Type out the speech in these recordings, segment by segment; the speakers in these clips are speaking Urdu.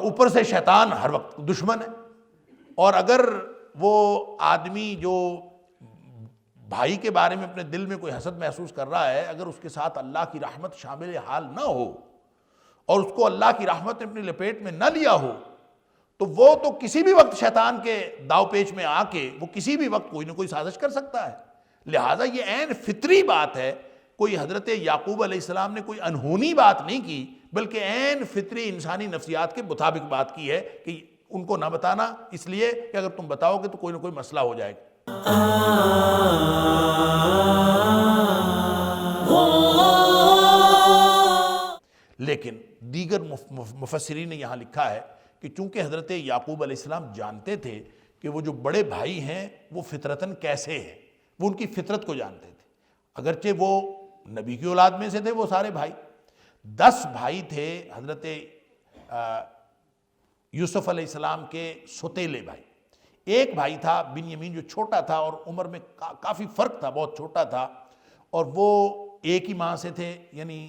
اوپر سے شیطان ہر وقت دشمن ہے. اور اگر وہ آدمی جو بھائی کے بارے میں اپنے دل میں کوئی حسد محسوس کر رہا ہے، اگر اس کے ساتھ اللہ کی رحمت شامل حال نہ ہو اور اس کو اللہ کی رحمت نے اپنی لپیٹ میں نہ لیا ہو، تو وہ تو کسی بھی وقت شیطان کے داؤ پیچ میں آ کے وہ کسی بھی وقت کوئی نہ کوئی سازش کر سکتا ہے. لہٰذا یہ عین فطری بات ہے. کوئی حضرت یعقوب علیہ السلام نے کوئی انہونی بات نہیں کی، بلکہ عین فطری انسانی نفسیات کے مطابق بات کی ہے کہ ان کو نہ بتانا، اس لیے کہ اگر تم بتاؤ گے تو کوئی نہ کوئی مسئلہ ہو جائے گا. لیکن دیگر مفسرین نے یہاں لکھا ہے کہ چونکہ حضرت یعقوب علیہ السلام جانتے تھے کہ وہ جو بڑے بھائی ہیں وہ فطرتاً کیسے ہیں، وہ ان کی فطرت کو جانتے تھے. اگرچہ وہ نبی کی اولاد میں سے تھے وہ سارے بھائی، 10 بھائی تھے حضرت یوسف علیہ السلام کے سوتیلے بھائی. ایک بھائی تھا بنیامین جو چھوٹا تھا اور عمر میں کافی فرق تھا، بہت چھوٹا تھا، اور وہ ایک ہی ماں سے تھے. یعنی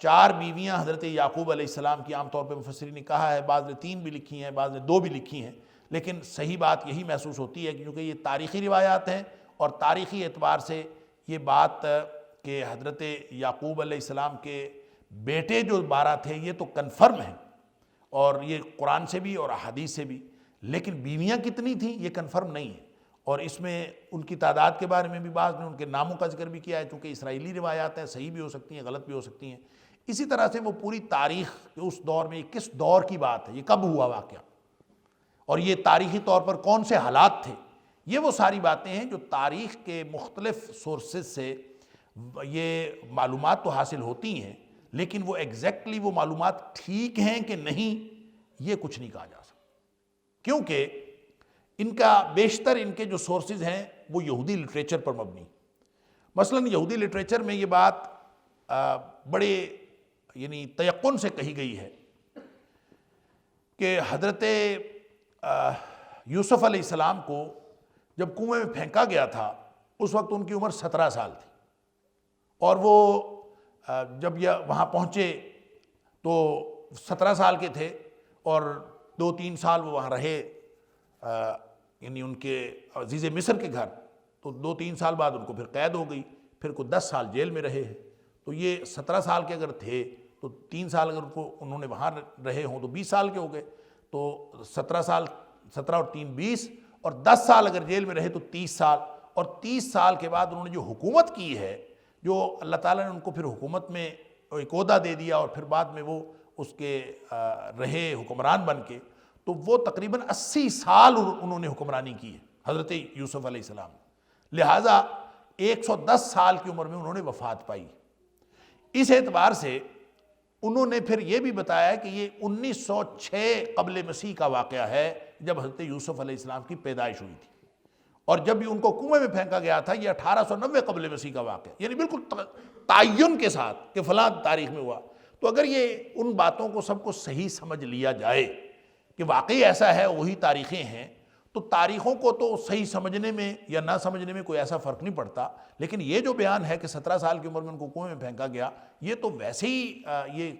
4 بیویاں حضرت یعقوب علیہ السلام کی عام طور پہ مفسرین نے کہا ہے، بعض نے 3 بھی لکھی ہیں، بعض نے 2 بھی لکھی ہیں، لیکن صحیح بات یہی محسوس ہوتی ہے کیونکہ یہ تاریخی روایات ہیں اور تاریخی اعتبار سے یہ بات کہ حضرت یعقوب علیہ السلام کے بیٹے جو 12 تھے یہ تو کنفرم ہیں، اور یہ قرآن سے بھی اور احادیث سے بھی. لیکن بیویاں کتنی تھیں یہ کنفرم نہیں ہے، اور اس میں ان کی تعداد کے بارے میں بھی بعض نے ان کے ناموں کا ذکر بھی کیا ہے، چونکہ اسرائیلی روایات ہیں، صحیح بھی ہو سکتی ہیں، غلط بھی ہو سکتی ہیں. اسی طرح سے وہ پوری تاریخ اس دور میں کس دور کی بات ہے، یہ کب ہوا واقعہ، اور یہ تاریخی طور پر کون سے حالات تھے، یہ وہ ساری باتیں ہیں جو تاریخ کے مختلف سورسز سے یہ معلومات تو حاصل ہوتی ہیں، لیکن وہ ایگزیکٹلی وہ معلومات ٹھیک ہیں کہ نہیں یہ کچھ نہیں کہا جا سکتا، کیونکہ ان کا بیشتر ان کے جو سورسز ہیں وہ یہودی لٹریچر پر مبنی. مثلا یہودی لٹریچر میں یہ بات بڑے یعنی تیقن سے کہی گئی ہے کہ حضرت یوسف علیہ السلام کو جب کنویں میں پھینکا گیا تھا اس وقت ان کی عمر 17 سال تھی، اور وہ جب یہ وہاں پہنچے تو 17 سال کے تھے، اور 2-3 سال وہ وہاں رہے، یعنی ان کے عزیز مصر کے گھر. تو 2-3 سال بعد ان کو پھر قید ہو گئی، پھر کوئی 10 سال جیل میں رہے ہیں. تو یہ 17 سال کے اگر تھے تو 3 سال اگر انہوں نے وہاں رہے ہوں تو 20 سال کے ہو گئے. تو 17 سال، 17 اور 3 20، اور 10 سال اگر جیل میں رہے تو 30 سال. اور 30 سال کے بعد انہوں نے جو حکومت کی ہے، جو اللہ تعالیٰ نے ان کو پھر حکومت میں ایک عہدہ دے دیا اور پھر بعد میں وہ اس کے رہے حکمران بن کے، تو وہ تقریباً 80 سال انہوں نے حکمرانی کی ہے حضرت یوسف علیہ السلام. لہٰذا 110 سال کی عمر میں انہوں نے وفات پائی. اس اعتبار سے انہوں نے پھر یہ بھی بتایا کہ یہ 1906 قبل مسیح کا واقعہ ہے جب حضرت یوسف علیہ السلام کی پیدائش ہوئی تھی، اور جب بھی ان کو کنویں میں پھینکا گیا تھا یہ 1890 قبل مسیح کا واقعہ، یعنی بالکل تعین کے ساتھ کہ فلاں تاریخ میں ہوا. تو اگر یہ ان باتوں کو سب کو صحیح سمجھ لیا جائے کہ واقعی ایسا ہے، وہی تاریخیں ہیں، تو تاریخوں کو تو صحیح سمجھنے میں یا نہ سمجھنے میں کوئی ایسا فرق نہیں پڑتا. لیکن یہ جو بیان ہے کہ 17 سال کی عمر میں ان کو کنویں میں پھینکا گیا، یہ تو ویسے ہی یہ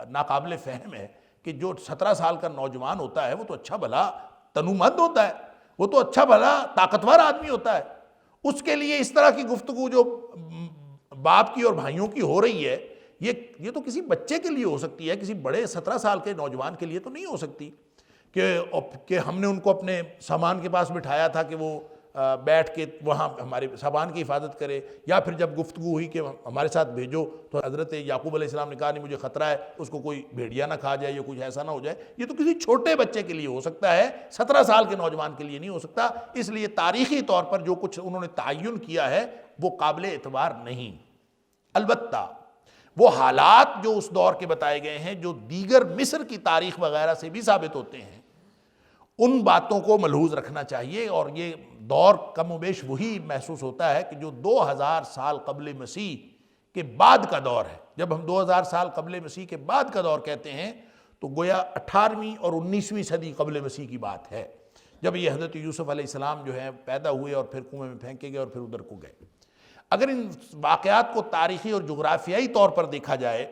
ناقابل فہم ہے کہ جو 17 سال کا نوجوان ہوتا ہے وہ تو اچھا بھلا تنومند ہوتا ہے، وہ تو اچھا بھلا طاقتور آدمی ہوتا ہے. اس کے لیے اس طرح کی گفتگو جو باپ کی اور بھائیوں کی ہو رہی ہے، یہ تو کسی بچے کے لیے ہو سکتی ہے، کسی بڑے 17 سال کے نوجوان کے لیے تو نہیں ہو سکتی. کہ ہم نے ان کو اپنے سامان کے پاس بٹھایا تھا کہ وہ بیٹھ کے وہاں ہمارے سامان کی حفاظت کرے، یا پھر جب گفتگو ہوئی کہ ہمارے ساتھ بھیجو تو حضرت یعقوب علیہ السلام نے کہا نہیں مجھے خطرہ ہے اس کو کوئی بھیڑیا نہ کھا جائے یا کچھ ایسا نہ ہو جائے. یہ تو کسی چھوٹے بچے کے لیے ہو سکتا ہے، 17 سال کے نوجوان کے لیے نہیں ہو سکتا. اس لیے تاریخی طور پر جو کچھ انہوں نے تعین کیا ہے وہ قابل اعتبار نہیں. البتہ وہ حالات جو اس دور کے بتائے گئے ہیں، جو دیگر مصر کی تاریخ وغیرہ سے بھی ثابت ہوتے ہیں، ان باتوں کو ملحوظ رکھنا چاہیے. اور یہ دور کم و بیش وہی محسوس ہوتا ہے کہ جو 2000 سال قبل مسیح کے بعد کا دور ہے. جب ہم 2000 سال قبل مسیح کے بعد کا دور کہتے ہیں تو گویا 18ویں اور 19ویں صدی قبل مسیح کی بات ہے، جب یہ حضرت یوسف علیہ السلام جو ہے پیدا ہوئے اور پھر کنویں میں پھینکے گئے اور پھر ادھر کو گئے. اگر ان واقعات کو تاریخی اور جغرافیائی طور پر دیکھا جائے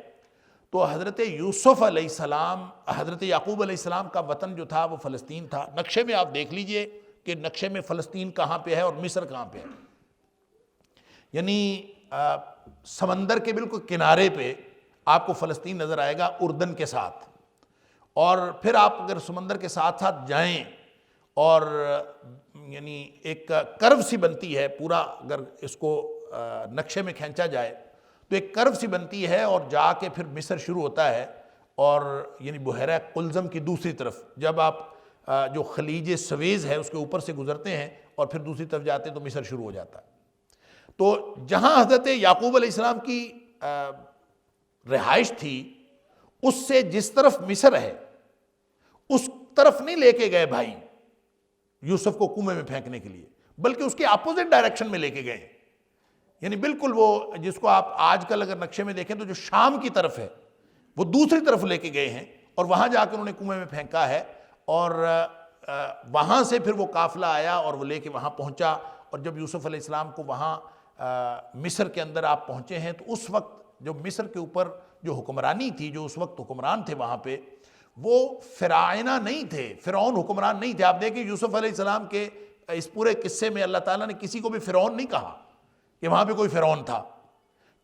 تو حضرت یوسف علیہ السلام، حضرت یعقوب علیہ السلام کا وطن جو تھا وہ فلسطین تھا۔ نقشے میں آپ دیکھ لیجئے کہ نقشے میں فلسطین کہاں پہ ہے اور مصر کہاں پہ ہے، یعنی سمندر کے بالکل کنارے پہ آپ کو فلسطین نظر آئے گا اردن کے ساتھ، اور پھر آپ اگر سمندر کے ساتھ ساتھ جائیں اور یعنی ایک کرو سی بنتی ہے پورا، اگر اس کو نقشے میں کھینچا جائے تو ایک کرو سی بنتی ہے اور جا کے پھر مصر شروع ہوتا ہے، اور یعنی بحیرہ قلزم کی دوسری طرف جب آپ جو خلیج سویز ہے اس کے اوپر سے گزرتے ہیں اور پھر دوسری طرف جاتے ہیں تو مصر شروع ہو جاتا ہے۔ تو جہاں حضرت یعقوب علیہ السلام کی رہائش تھی اس سے جس طرف مصر ہے اس طرف نہیں لے کے گئے بھائی یوسف کو کنویں میں پھینکنے کے لیے، بلکہ اس کے اپوزٹ ڈائریکشن میں لے کے گئے، یعنی بالکل وہ جس کو آپ آج کل اگر نقشے میں دیکھیں تو جو شام کی طرف ہے وہ دوسری طرف لے کے گئے ہیں، اور وہاں جا کے انہوں نے کنویں میں پھینکا ہے، اور وہاں سے پھر وہ قافلہ آیا اور وہ لے کے وہاں پہنچا، اور جب یوسف علیہ السلام کو وہاں مصر کے اندر آپ پہنچے ہیں تو اس وقت جو مصر کے اوپر جو حکمرانی تھی، جو اس وقت حکمران تھے وہاں پہ، وہ فرعونہ نہیں تھے، فرعون حکمران نہیں تھے۔ آپ دیکھیں یوسف علیہ السلام کے اس پورے قصے میں اللہ تعالیٰ نے کسی کو بھی فرعون نہیں کہا کہ وہاں پہ کوئی فرعون تھا،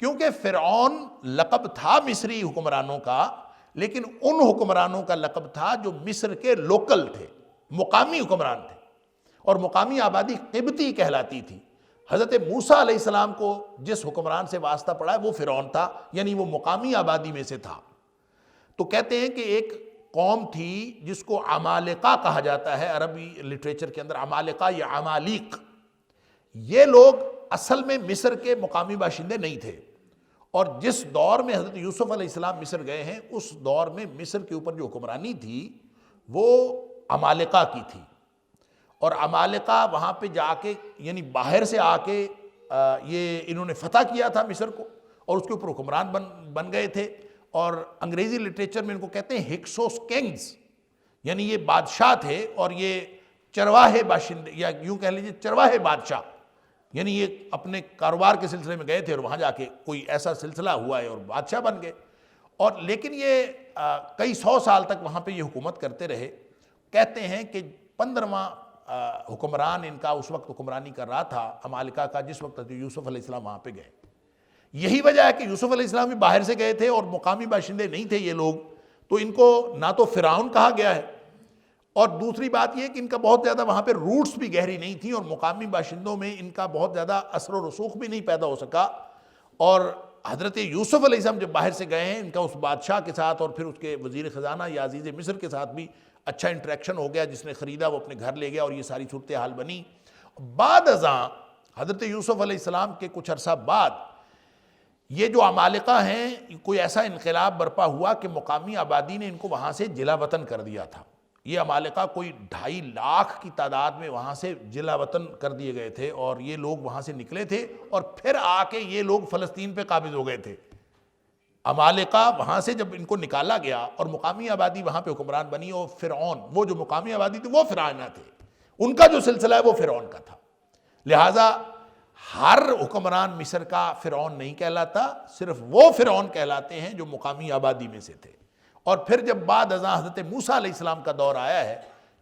کیونکہ فرعون لقب تھا مصری حکمرانوں کا، لیکن ان حکمرانوں کا لقب تھا جو مصر کے لوکل تھے، مقامی حکمران تھے، اور مقامی آبادی قبطی کہلاتی تھی۔ حضرت موسیٰ علیہ السلام کو جس حکمران سے واسطہ پڑا ہے وہ فرعون تھا، یعنی وہ مقامی آبادی میں سے تھا۔ تو کہتے ہیں کہ ایک قوم تھی جس کو عمالقہ کہا جاتا ہے عربی لٹریچر کے اندر، عمالقہ یا عمالیق، یہ لوگ اصل میں مصر کے مقامی باشندے نہیں تھے، اور جس دور میں حضرت یوسف علیہ السلام مصر گئے ہیں اس دور میں مصر کے اوپر جو حکمرانی تھی وہ عمالقہ کی تھی، اور عمالقہ وہاں پہ جا کے یعنی باہر سے آ کے یہ انہوں نے فتح کیا تھا مصر کو، اور اس کے اوپر حکمران بن گئے تھے، اور انگریزی لٹریچر میں ان کو کہتے ہیں ہکسوس کنگز، یعنی یہ بادشاہ تھے، اور یہ چرواہے باشندے یا یوں کہہ لیجیے چرواہے بادشاہ، یعنی یہ اپنے کاروبار کے سلسلے میں گئے تھے اور وہاں جا کے کوئی ایسا سلسلہ ہوا ہے اور بادشاہ بن گئے، اور لیکن یہ کئی سو سال تک وہاں پہ یہ حکومت کرتے رہے۔ کہتے ہیں کہ 15واں حکمران ان کا اس وقت حکمرانی کر رہا تھا عمالقہ کا جس وقت یوسف علیہ السلام وہاں پہ گئے۔ یہی وجہ ہے کہ یوسف علیہ السلام بھی باہر سے گئے تھے اور مقامی باشندے نہیں تھے یہ لوگ، تو ان کو نہ تو فرعون کہا گیا ہے، اور دوسری بات یہ کہ ان کا بہت زیادہ وہاں پہ روٹس بھی گہری نہیں تھیں، اور مقامی باشندوں میں ان کا بہت زیادہ اثر و رسوخ بھی نہیں پیدا ہو سکا، اور حضرت یوسف علیہ السلام جب باہر سے گئے ہیں ان کا اس بادشاہ کے ساتھ اور پھر اس کے وزیر خزانہ یا عزیز مصر کے ساتھ بھی اچھا انٹریکشن ہو گیا، جس نے خریدا وہ اپنے گھر لے گیا، اور یہ ساری صورتحال بنی۔ بعد ازاں حضرت یوسف علیہ السلام کے کچھ عرصہ بعد یہ جو عمالقہ ہیں کوئی ایسا انقلاب برپا ہوا کہ مقامی آبادی نے ان کو وہاں سے جلا وطن کر دیا تھا۔ یہ عمالقہ کوئی 2.5 لاکھ کی تعداد میں وہاں سے جلا وطن کر دیے گئے تھے، اور یہ لوگ وہاں سے نکلے تھے اور پھر آ کے یہ لوگ فلسطین پہ قابض ہو گئے تھے۔ عمالقہ وہاں سے جب ان کو نکالا گیا اور مقامی آبادی وہاں پہ حکمران بنی، اور فرعون وہ جو مقامی آبادی تھی وہ فرعونہ تھے، ان کا جو سلسلہ ہے وہ فرعون کا تھا، لہٰذا ہر حکمران مصر کا فرعون نہیں کہلاتا، صرف وہ فرعون کہلاتے ہیں جو مقامی آبادی میں سے تھے۔ اور پھر جب بعد ازاں حضرت موسیٰ علیہ السلام کا دور آیا ہے،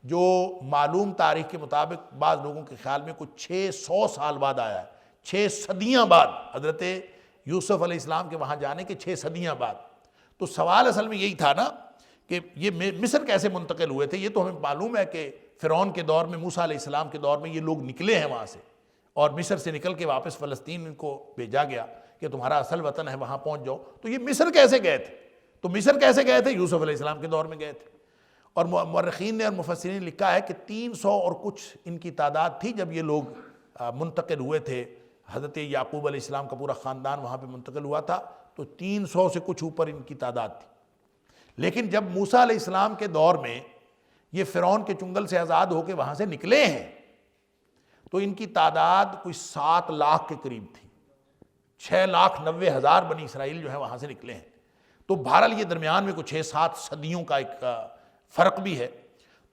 جو معلوم تاریخ کے مطابق بعض لوگوں کے خیال میں کچھ 600 سال بعد آیا ہے، 6 صدیاں بعد، حضرت یوسف علیہ السلام کے وہاں جانے کے 6 صدیاں بعد۔ تو سوال اصل میں یہی تھا نا کہ یہ مصر کیسے منتقل ہوئے تھے؟ یہ تو ہمیں معلوم ہے کہ فرعون کے دور میں، موسیٰ علیہ السلام کے دور میں یہ لوگ نکلے ہیں وہاں سے، اور مصر سے نکل کے واپس فلسطین ان کو بھیجا گیا کہ تمہارا اصل وطن ہے وہاں پہنچ جاؤ۔ تو یہ مصر کیسے گئے تھے؟ تو مصر کیسے گئے تھے؟ یوسف علیہ السلام کے دور میں گئے تھے، اور مورخین نے اور مفسرین نے لکھا ہے کہ 300 اور کچھ ان کی تعداد تھی جب یہ لوگ منتقل ہوئے تھے۔ حضرت یعقوب علیہ السلام کا پورا خاندان وہاں پہ منتقل ہوا تھا، تو 300 سے کچھ اوپر ان کی تعداد تھی۔ لیکن جب موسیٰ علیہ السلام کے دور میں یہ فرعون کے چنگل سے آزاد ہو کے وہاں سے نکلے ہیں تو ان کی تعداد کوئی 7 لاکھ کے قریب تھی، 6,90,000 بنی اسرائیل جو ہے وہاں سے نکلے ہیں۔ تو بہرحال یہ درمیان میں کچھ 6-7 صدیوں کا ایک فرق بھی ہے۔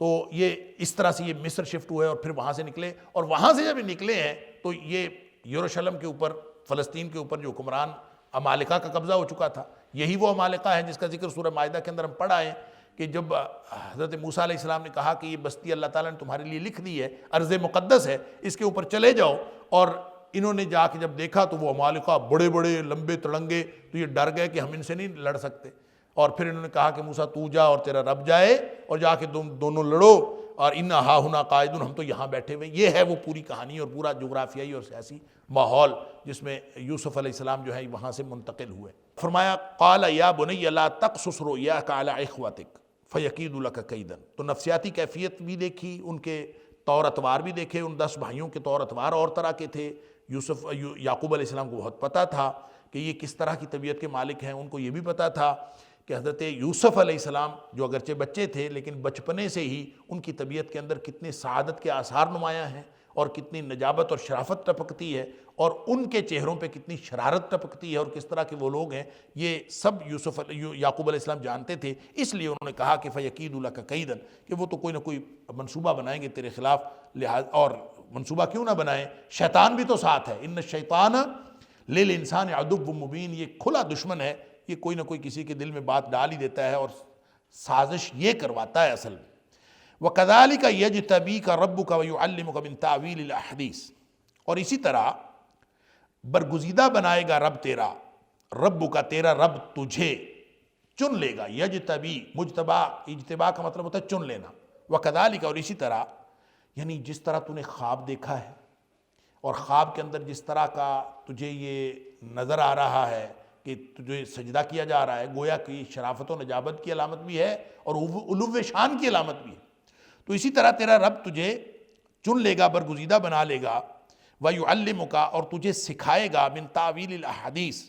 تو یہ اس طرح سے یہ مصر شفٹ ہوئے اور پھر وہاں سے نکلے، اور وہاں سے جب یہ نکلے ہیں تو یہ یروشلم کے اوپر، فلسطین کے اوپر جو حکمران عمالقہ کا قبضہ ہو چکا تھا، یہی وہ عمالقہ ہیں جس کا ذکر سورہ مائدہ کے اندر ہم پڑھ آئے کہ جب حضرت موسیٰ علیہ السلام نے کہا کہ یہ بستی اللہ تعالیٰ نے تمہارے لیے لکھ دی ہے، ارض مقدس ہے، اس کے اوپر چلے جاؤ، اور انہوں نے جا کے جب دیکھا تو وہ عمالقہ بڑے بڑے لمبے تڑنگے، تو یہ ڈر گئے کہ ہم ان سے نہیں لڑ سکتے، اور پھر انہوں نے کہا کہ موسیٰ تو جا اور تیرا رب جائے اور جا کے دونوں لڑو، اور انا ہا ہنا قاعدون، ہم تو یہاں بیٹھے ہوئے۔ یہ ہے وہ پوری کہانی اور پورا جغرافیائی اور سیاسی ماحول جس میں یوسف علیہ السلام جو ہے وہاں سے منتقل ہوئے۔ فرمایا قال یا بنی لا تقصص رؤیاک علی اخوتک فیکیدوا لک کیدا، تو نفسیاتی کیفیت بھی دیکھی، ان کے طور اتوار بھی دیکھے، ان 10 بھائیوں کے طور اتوار اور طرح کے تھے۔ یعقوب علیہ السلام کو بہت پتہ تھا کہ یہ کس طرح کی طبیعت کے مالک ہیں، ان کو یہ بھی پتہ تھا کہ حضرت یوسف علیہ السلام جو اگرچہ بچے تھے لیکن بچپنے سے ہی ان کی طبیعت کے اندر کتنے سعادت کے آثار نمایاں ہیں اور کتنی نجابت اور شرافت ٹپکتی ہے، اور ان کے چہروں پہ کتنی شرارت ٹپکتی ہے، اور کس طرح کے وہ لوگ ہیں، یہ سب یعقوب علیہ السلام جانتے تھے۔ اس لیے انہوں نے کہا کہ فَيَكِيدُ لَكَ كَيْدًا، کہ وہ تو کوئی نہ کوئی منصوبہ بنائیں گے تیرے خلاف، لہٰذا اور منصوبہ کیوں نہ بنائیں، شیطان بھی تو ساتھ ہے، ان الشیطان للانسان عدو مبین، یہ کھلا دشمن ہے، یہ کوئی نہ کوئی کسی کے دل میں بات ڈال ہی دیتا ہے اور سازش یہ کرواتا ہے اصل میں۔ وَكَذَلِكَ يَجْتَبِيكَ رَبُّكَ وَيُعَلِّمُكَ مِن تَأْوِيلِ الْأَحَادِيثِ، اور اسی طرح برگزیدہ بنائے گا رب تیرا، رب کا تیرا رب تجھے چن لے گا، یجتبی، مجتبا، اجتبا کا مطلب ہوتا ہے چن لینا، وَكَذَلِكَ، اور اسی طرح یعنی جس طرح تو نے خواب دیکھا ہے اور خواب کے اندر جس طرح کا تجھے یہ نظر آ رہا ہے کہ تجھے سجدہ کیا جا رہا ہے، گویا کہ شرافت و نجابت کی علامت بھی ہے اور علو شان کی علامت بھی ہے، تو اسی طرح تیرا رب تجھے چن لے گا، برگزیدہ بنا لے گا، وَيُعَلِّمُكَ، اور تجھے سکھائے گا، مِن تَأْوِيلِ الْأَحَادِيثِ،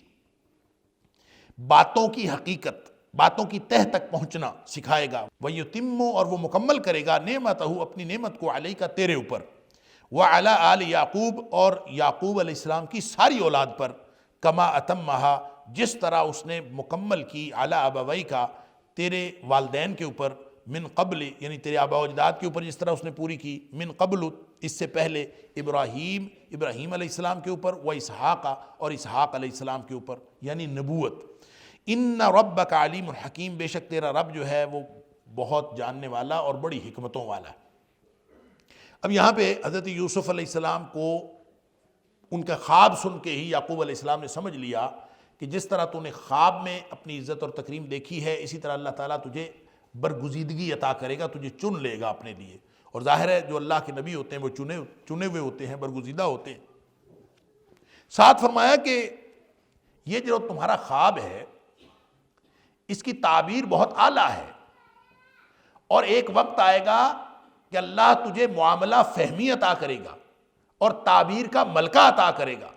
باتوں کی حقیقت، باتوں کی تہ تک پہنچنا سکھائے گا، وَيُتِمُّ، اور وہ مکمل کرے گا، نعمتہ، اپنی نعمت کو، علیکا، تیرے اوپر، وَعَلَىٰ آلِ یعقوب، اور یعقوب علیہ السلام کی ساری اولاد پر، کما اتمہا، جس طرح اس نے مکمل کی، علی ابویکا، تیرے والدین کے اوپر، من قبل، یعنی تیرے آباء و اجداد کے اوپر جس طرح اس نے پوری کی، من قبل، اس سے پہلے، ابراہیم علیہ السلام کے اوپر، و اسحاق، اور اسحاق علیہ السلام کے اوپر، یعنی نبوت۔ ان ربک علیم حکیم، بے شک تیرا رب جو ہے وہ بہت جاننے والا اور بڑی حکمتوں والا ہے۔ اب یہاں پہ حضرت یوسف علیہ السلام کو ان کا خواب سن کے ہی یعقوب علیہ السلام نے سمجھ لیا کہ جس طرح تو نے خواب میں اپنی عزت اور تکریم دیکھی ہے، اسی طرح اللہ تعالیٰ تجھے برگزیدگی عطا کرے گا، تجھے چن لے گا اپنے لیے، اور ظاہر ہے جو اللہ کے نبی ہوتے ہیں وہ چنے ہوئے ہوتے ہیں، برگزیدہ ہوتے ہیں۔ ساتھ فرمایا کہ یہ جو تمہارا خواب ہے اس کی تعبیر بہت اعلیٰ ہے، اور ایک وقت آئے گا کہ اللہ تجھے معاملہ فہمی عطا کرے گا اور تعبیر کا ملکہ عطا کرے گا۔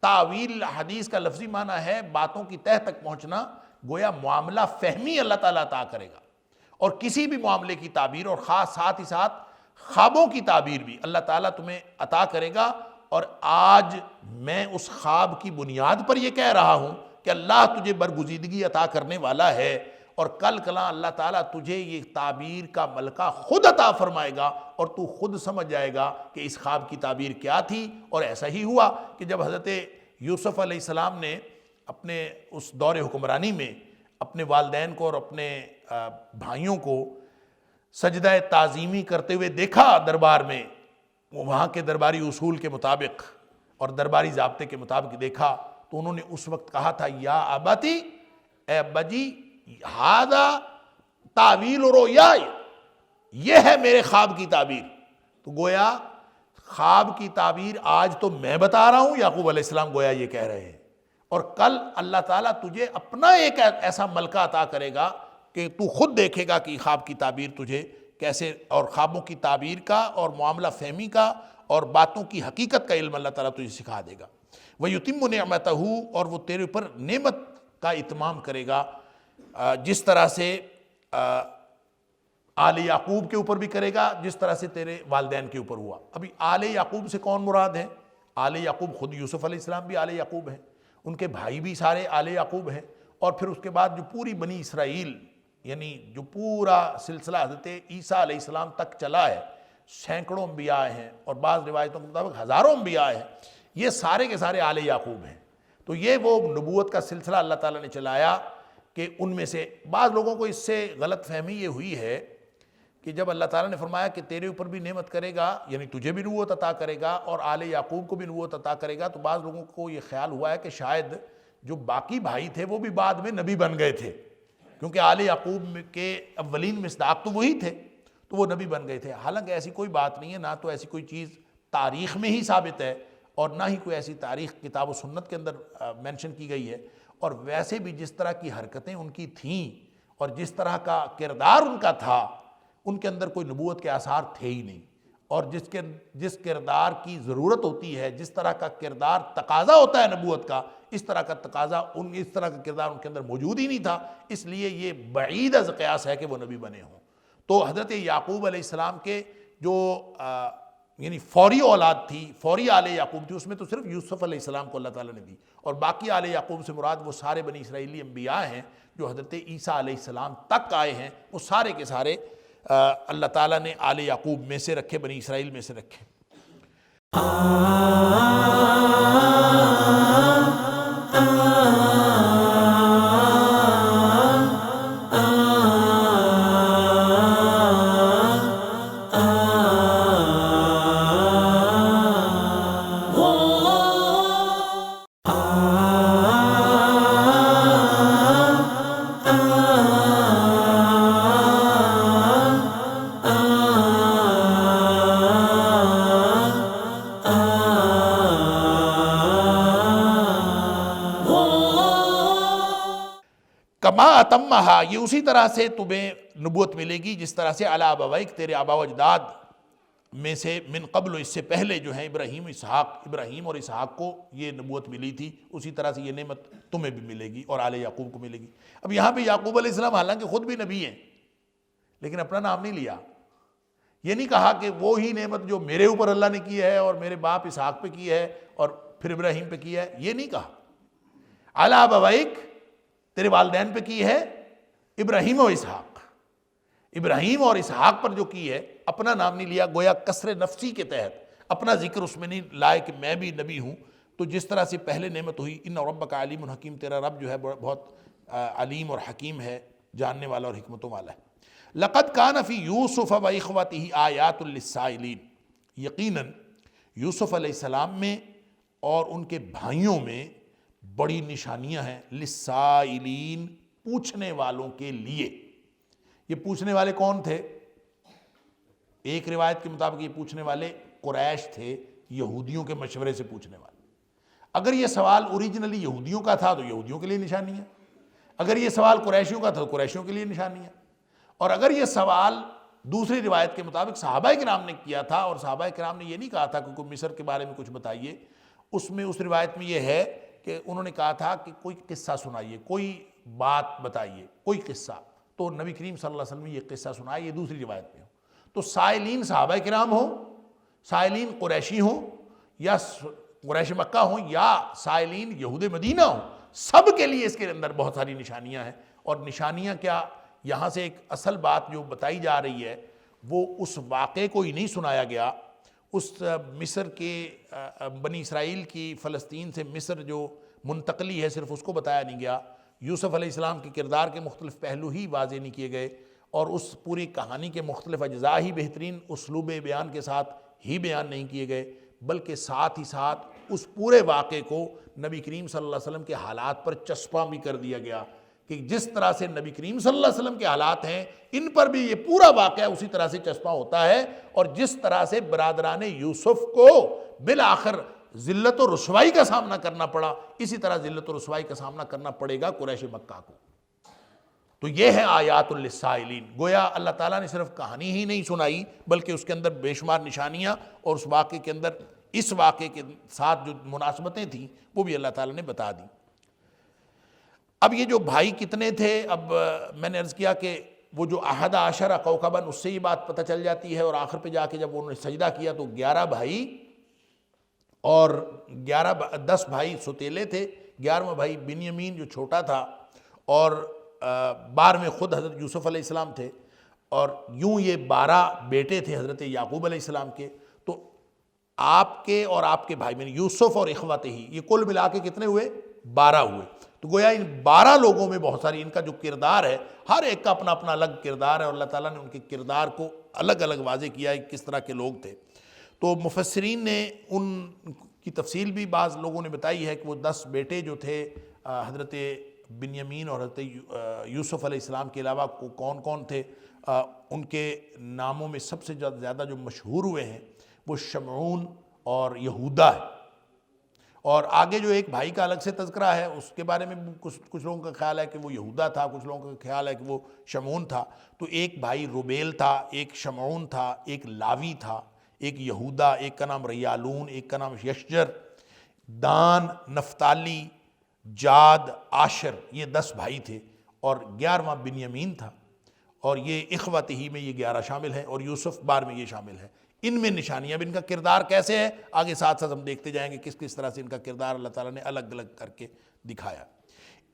تعویل حدیث کا لفظی معنی ہے باتوں کی تہ تک پہنچنا، گویا معاملہ فہمی اللہ تعالیٰ عطا کرے گا، اور کسی بھی معاملے کی تعبیر، اور خاص ساتھ ہی ساتھ خوابوں کی تعبیر بھی اللہ تعالیٰ تمہیں عطا کرے گا۔ اور آج میں اس خواب کی بنیاد پر یہ کہہ رہا ہوں کہ اللہ تجھے برگزیدگی عطا کرنے والا ہے، اور کل کلاں اللہ تعالیٰ تجھے یہ تعبیر کا ملکہ خود عطا فرمائے گا، اور تو خود سمجھ جائے گا کہ اس خواب کی تعبیر کیا تھی۔ اور ایسا ہی ہوا کہ جب حضرت یوسف علیہ السلام نے اپنے اس دور حکمرانی میں اپنے والدین کو اور اپنے بھائیوں کو سجدہ تعظیمی کرتے ہوئے دیکھا دربار میں، وہاں کے درباری اصول کے مطابق اور درباری ضابطے کے مطابق دیکھا، تو انہوں نے اس وقت کہا تھا یا ابتی، اے ابا جی، ھذا تعویل رؤیائی، یہ ہے میرے خواب کی تعبیر۔ تو گویا خواب کی تعبیر آج تو میں بتا رہا ہوں، یعقوب علیہ السلام گویا یہ کہہ رہے ہیں، اور کل اللہ تعالیٰ تجھے اپنا ایک ایسا ملکہ عطا کرے گا کہ تو خود دیکھے گا کہ خواب کی تعبیر تجھے کیسے، اور خوابوں کی تعبیر کا اور معاملہ فہمی کا اور باتوں کی حقیقت کا علم اللہ تعالیٰ تجھے سکھا دے گا۔ وَيُتِمُّ نِعْمَتَهُ، اور وہ تیرے اوپر نعمت کا اتمام کرے گا، جس طرح سے آل یعقوب کے اوپر بھی کرے گا، جس طرح سے تیرے والدین کے اوپر ہوا۔ ابھی آل یعقوب سے کون مراد ہے؟ آل یعقوب خود یوسف علیہ السلام بھی آل یعقوب ہیں، ان کے بھائی بھی سارے آل یعقوب ہیں، اور پھر اس کے بعد جو پوری بنی اسرائیل، یعنی جو پورا سلسلہ حضرت عیسیٰ علیہ السلام تک چلا ہے، سینکڑوں انبیاء ہیں اور بعض روایتوں کے مطابق ہزاروں انبیاء ہیں، یہ سارے کے سارے آل یعقوب ہیں۔ تو یہ وہ نبوت کا سلسلہ اللہ تعالیٰ نے چلایا کہ ان میں سے بعض لوگوں کو اس سے غلط فہمی یہ ہوئی ہے کہ جب اللہ تعالیٰ نے فرمایا کہ تیرے اوپر بھی نعمت کرے گا، یعنی تجھے بھی نبوت عطا کرے گا اور آل یعقوب کو بھی نبوت عطا کرے گا، تو بعض لوگوں کو یہ خیال ہوا ہے کہ شاید جو باقی بھائی تھے وہ بھی بعد میں نبی بن گئے تھے، کیونکہ آل یعقوب کے اولین مصداق تو وہی تھے، تو وہ نبی بن گئے تھے۔ حالانکہ ایسی کوئی بات نہیں ہے، نہ تو ایسی کوئی چیز تاریخ میں ہی ثابت ہے اور نہ ہی کوئی ایسی تاریخ کتاب و سنت کے اندر مینشن کی گئی ہے، اور ویسے بھی جس طرح کی حرکتیں ان کی تھیں اور جس طرح کا کردار ان کا تھا، ان کے اندر کوئی نبوت کے آثار تھے ہی نہیں، اور جس کردار کی ضرورت ہوتی ہے، جس طرح کا کردار تقاضا ہوتا ہے نبوت کا، اس طرح کا تقاضا اس طرح کا کردار ان کے اندر موجود ہی نہیں تھا، اس لیے یہ بعید از قیاس ہے کہ وہ نبی بنے ہوں۔ تو حضرت یعقوب علیہ السلام کے جو یعنی فوری اولاد تھی، فوری آل یعقوب تھی، اس میں تو صرف یوسف علیہ السلام کو اللہ تعالیٰ نے دی، اور باقی آل یعقوب سے مراد وہ سارے بنی اسرائیلی انبیاء ہیں جو حضرت عیسیٰ علیہ السلام تک آئے ہیں، وہ سارے کے سارے اللہ تعالیٰ نے آل یعقوب میں سے رکھے، بنی اسرائیل میں سے رکھے۔ کما اتمہا، یہ اسی طرح سے تمہیں نبوت ملے گی جس طرح سے علی ابویک، تیرے آبا و اجداد میں سے، من قبل، اس سے پہلے جو ہیں ابراہیم اور اسحاق کو یہ نبوت ملی تھی، اسی طرح سے یہ نعمت تمہیں بھی ملے گی اور آل یعقوب کو ملے گی۔ اب یہاں پہ یعقوب علیہ السلام حالانکہ خود بھی نبی ہیں، لیکن اپنا نام نہیں لیا، یہ نہیں کہا کہ وہی نعمت جو میرے اوپر اللہ نے کی ہے اور میرے باپ اسحاق پہ کی ہے اور پھر ابراہیم پہ کی ہے، یہ نہیں کہا۔ علی ابویک، تیرے والدین پہ کی ہے، ابراہیم و اسحاق، ابراہیم اور اسحاق پر جو کی ہے، اپنا نام نہیں لیا، گویا کسر نفسی کے تحت اپنا ذکر اس میں نہیں لائے کہ میں بھی نبی ہوں۔ تو جس طرح سے پہلے نعمت ہوئی، ان ربک علیم حکیم، تیرا رب جو ہے بہت علیم اور حکیم ہے، جاننے والا اور حکمتوں والا ہے۔ لقد کان فی یوسف و اخوتہ آیات للسائلین، یقیناً یوسف علیہ السلام میں اور ان کے بھائیوں میں بڑی نشانیاں ہیں، للسائلین، پوچھنے والوں کے لیے۔ یہ پوچھنے والے کون تھے؟ ایک روایت کے مطابق یہ پوچھنے والے قریش تھے، یہودیوں کے مشورے سے پوچھنے والے۔ اگر یہ سوال اوریجنلی یہودیوں کا تھا تو یہودیوں کے لیے نشانی ہے، اگر یہ سوال قریشیوں کا تھا تو قریشیوں کے لیے نشانی ہے، اور اگر یہ سوال دوسری روایت کے مطابق صحابہ کرام نے کیا تھا، اور صحابہ کرام نے یہ نہیں کہا تھا کہ کوئی مصر کے بارے میں کچھ بتائیے، اس روایت میں یہ ہے کہ انہوں نے کہا تھا کہ کوئی قصہ سنائیے، کوئی بات بتائیے، کوئی قصہ، تو نبی کریم صلی اللہ علیہ وسلم نے یہ قصہ سنایا، یہ دوسری روایت میں ہو۔ تو سائلین صحابہ کرام ہوں، سائلین قریشی ہوں، یا قریش مکہ ہوں، یا سائلین یہود مدینہ ہوں، سب کے لیے اس کے اندر بہت ساری نشانیاں ہیں۔ اور نشانیاں کیا، یہاں سے ایک اصل بات جو بتائی جا رہی ہے وہ اس واقعے کو ہی نہیں سنایا گیا، اس مصر کے بنی اسرائیل کی فلسطین سے مصر جو منتقلی ہے صرف اس کو بتایا نہیں گیا، یوسف علیہ السلام کے کردار کے مختلف پہلو ہی واضح نہیں کیے گئے، اور اس پوری کہانی کے مختلف اجزاء ہی بہترین اسلوب بیان کے ساتھ ہی بیان نہیں کیے گئے، بلکہ ساتھ ہی ساتھ اس پورے واقعے کو نبی کریم صلی اللہ علیہ وسلم کے حالات پر چسپاں بھی کر دیا گیا کہ جس طرح سے نبی کریم صلی اللہ علیہ وسلم کے حالات ہیں ان پر بھی یہ پورا واقعہ اسی طرح سے چسپاں ہوتا ہے، اور جس طرح سے برادران یوسف کو بالآخر ذلت و رسوائی کا سامنا کرنا پڑا، اسی طرح ذلت و رسوائی کا سامنا کرنا پڑے گا قریش مکہ کو۔ تو یہ ہے آیات للسائلین، گویا اللہ تعالیٰ نے صرف کہانی ہی نہیں سنائی بلکہ اس کے اندر بے شمار نشانیاں، اور اس واقعے کے اندر اس واقعے کے ساتھ جو مناسبتیں تھیں وہ بھی اللہ تعالیٰ نے بتا دی۔ اب یہ جو بھائی کتنے تھے، اب میں نے عرض کیا کہ وہ جو 11 کوكباً، اس سے یہ بات پتہ چل جاتی ہے، اور آخر پہ جا کے جب انہوں نے سجدہ کیا تو 11 بھائی اور 10 بھائی ستیلے تھے، 11واں بھائی بنیامین جو چھوٹا تھا، اور 12ویں خود حضرت یوسف علیہ السلام تھے، اور یوں یہ 12 بیٹے تھے حضرت یعقوب علیہ السلام کے۔ تو آپ کے اور آپ کے بھائی میں یوسف اور اخوتہ ہی، یہ کل ملا کے کتنے ہوئے؟ 12 ہوئے. تو گویا ان 12 لوگوں میں بہت ساری ان کا جو کردار ہے، ہر ایک کا اپنا اپنا الگ کردار ہے، اور اللہ تعالیٰ نے ان کے کردار کو الگ الگ واضح کیا ہے کہ کس طرح کے لوگ تھے. تو مفسرین نے ان کی تفصیل بھی بعض لوگوں نے بتائی ہے کہ وہ 10 بیٹے جو تھے حضرت بنیامین اور حضرت یوسف علیہ السلام کے علاوہ کون کون تھے. ان کے ناموں میں سب سے زیادہ جو مشہور ہوئے ہیں وہ شمعون اور یہودا ہے. اور آگے جو ایک بھائی کا الگ سے تذکرہ ہے اس کے بارے میں کچھ لوگوں کا خیال ہے کہ وہ یہودا تھا، کچھ لوگوں کا خیال ہے کہ وہ شمعون تھا. تو ایک بھائی روبیل تھا، ایک شمعون تھا، ایک لاوی تھا، ایک یہودا، ایک کا نام ریالون، ایک کا نام یشجر، دان، نفتالی، جاد، آشر، یہ 10 بھائی تھے. اور 11واں بنیامین تھا، اور یہ اخوت ہی میں یہ 11 شامل ہیں، اور یوسف 12 یہ شامل ہیں. ان میں نشانیاں بھی ان کا کردار کیسے ہے آگے ساتھ ساتھ ہم دیکھتے جائیں گے کس کس طرح سے ان کا کردار اللہ تعالیٰ نے الگ الگ کر کے دکھایا.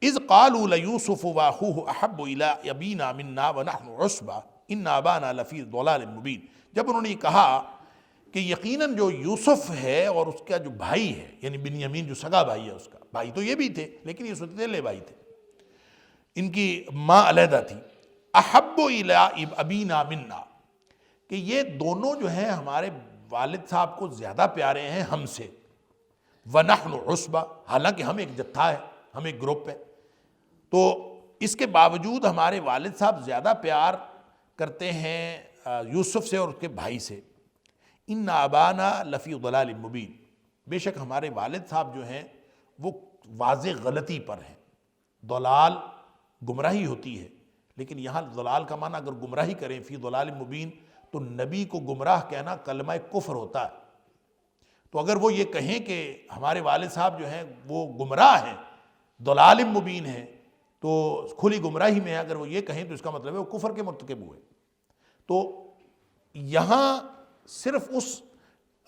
اذ قالوا لیوسف واخوہ احب الی ابینا منا ونحن عصبہ ان ابانا لفی ضلال مبین. جب انہوں نے یہ کہا کہ یقیناً جو یوسف ہے اور اس کا جو بھائی ہے، یعنی بنیامین جو سگا بھائی ہے، اس کا بھائی تو یہ بھی تھے لیکن یہ ستیلے بھائی تھے، ان کی ماں علیحدہ تھی. احب الی ابینا منا، کہ یہ دونوں جو ہیں ہمارے والد صاحب کو زیادہ پیارے ہیں ہم سے. وَنَحْنُ عُصْبَةٌ، حالانکہ ہم ایک جتھا ہے، ہم ایک گروپ ہے. تو اس کے باوجود ہمارے والد صاحب زیادہ پیار کرتے ہیں یوسف سے اور اس کے بھائی سے. اِنَّ أَبَانَا لَفِي ضَلَالٍ مُبِينٍ، بے شک ہمارے والد صاحب جو ہیں وہ واضح غلطی پر ہیں. ضلال گمراہی ہوتی ہے، لیکن یہاں ضلال کا معنی اگر گمراہی کریں فی ضلال مبین تو نبی کو گمراہ کہنا کلمہ کفر ہوتا ہے. تو اگر وہ یہ کہیں کہ ہمارے والد صاحب جو ہیں وہ گمراہ ہیں، ضلال مبین ہیں، تو کھلی گمراہی میں ہے، اگر وہ یہ کہیں تو اس کا مطلب ہے وہ کفر کے مرتکب ہوئے. تو یہاں صرف اس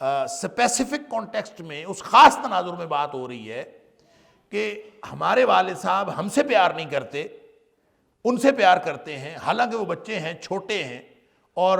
اسپیسیفک کانٹیکسٹ میں، اس خاص تناظر میں بات ہو رہی ہے کہ ہمارے والد صاحب ہم سے پیار نہیں کرتے، ان سے پیار کرتے ہیں، حالانکہ وہ بچے ہیں، چھوٹے ہیں، اور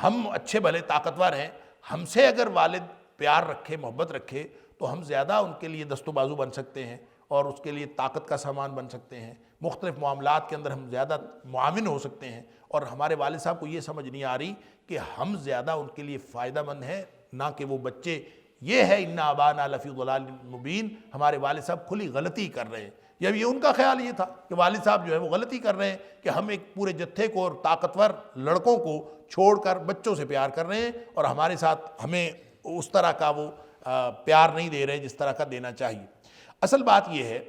ہم اچھے بھلے طاقتور ہیں. ہم سے اگر والد پیار رکھے، محبت رکھے، تو ہم زیادہ ان کے لیے دست و بازو بن سکتے ہیں اور اس کے لیے طاقت کا سامان بن سکتے ہیں. مختلف معاملات کے اندر ہم زیادہ معاون ہو سکتے ہیں. اور ہمارے والد صاحب کو یہ سمجھ نہیں آ رہی کہ ہم زیادہ ان کے لیے فائدہ مند ہیں نہ کہ وہ بچے. یہ ہے اِنَّ أَبَانَا لَفِي ضَلَالٍ مُبِينٍ، ہمارے والد صاحب کھلی غلطی کر رہے ہیں. جب یہ ان کا خیال یہ تھا کہ والد صاحب جو ہے وہ غلطی کر رہے ہیں کہ ہم ایک پورے جتھے کو اور طاقتور لڑکوں کو چھوڑ کر بچوں سے پیار کر رہے ہیں، اور ہمارے ساتھ ہمیں اس طرح کا وہ پیار نہیں دے رہے جس طرح کا دینا چاہیے. اصل بات یہ ہے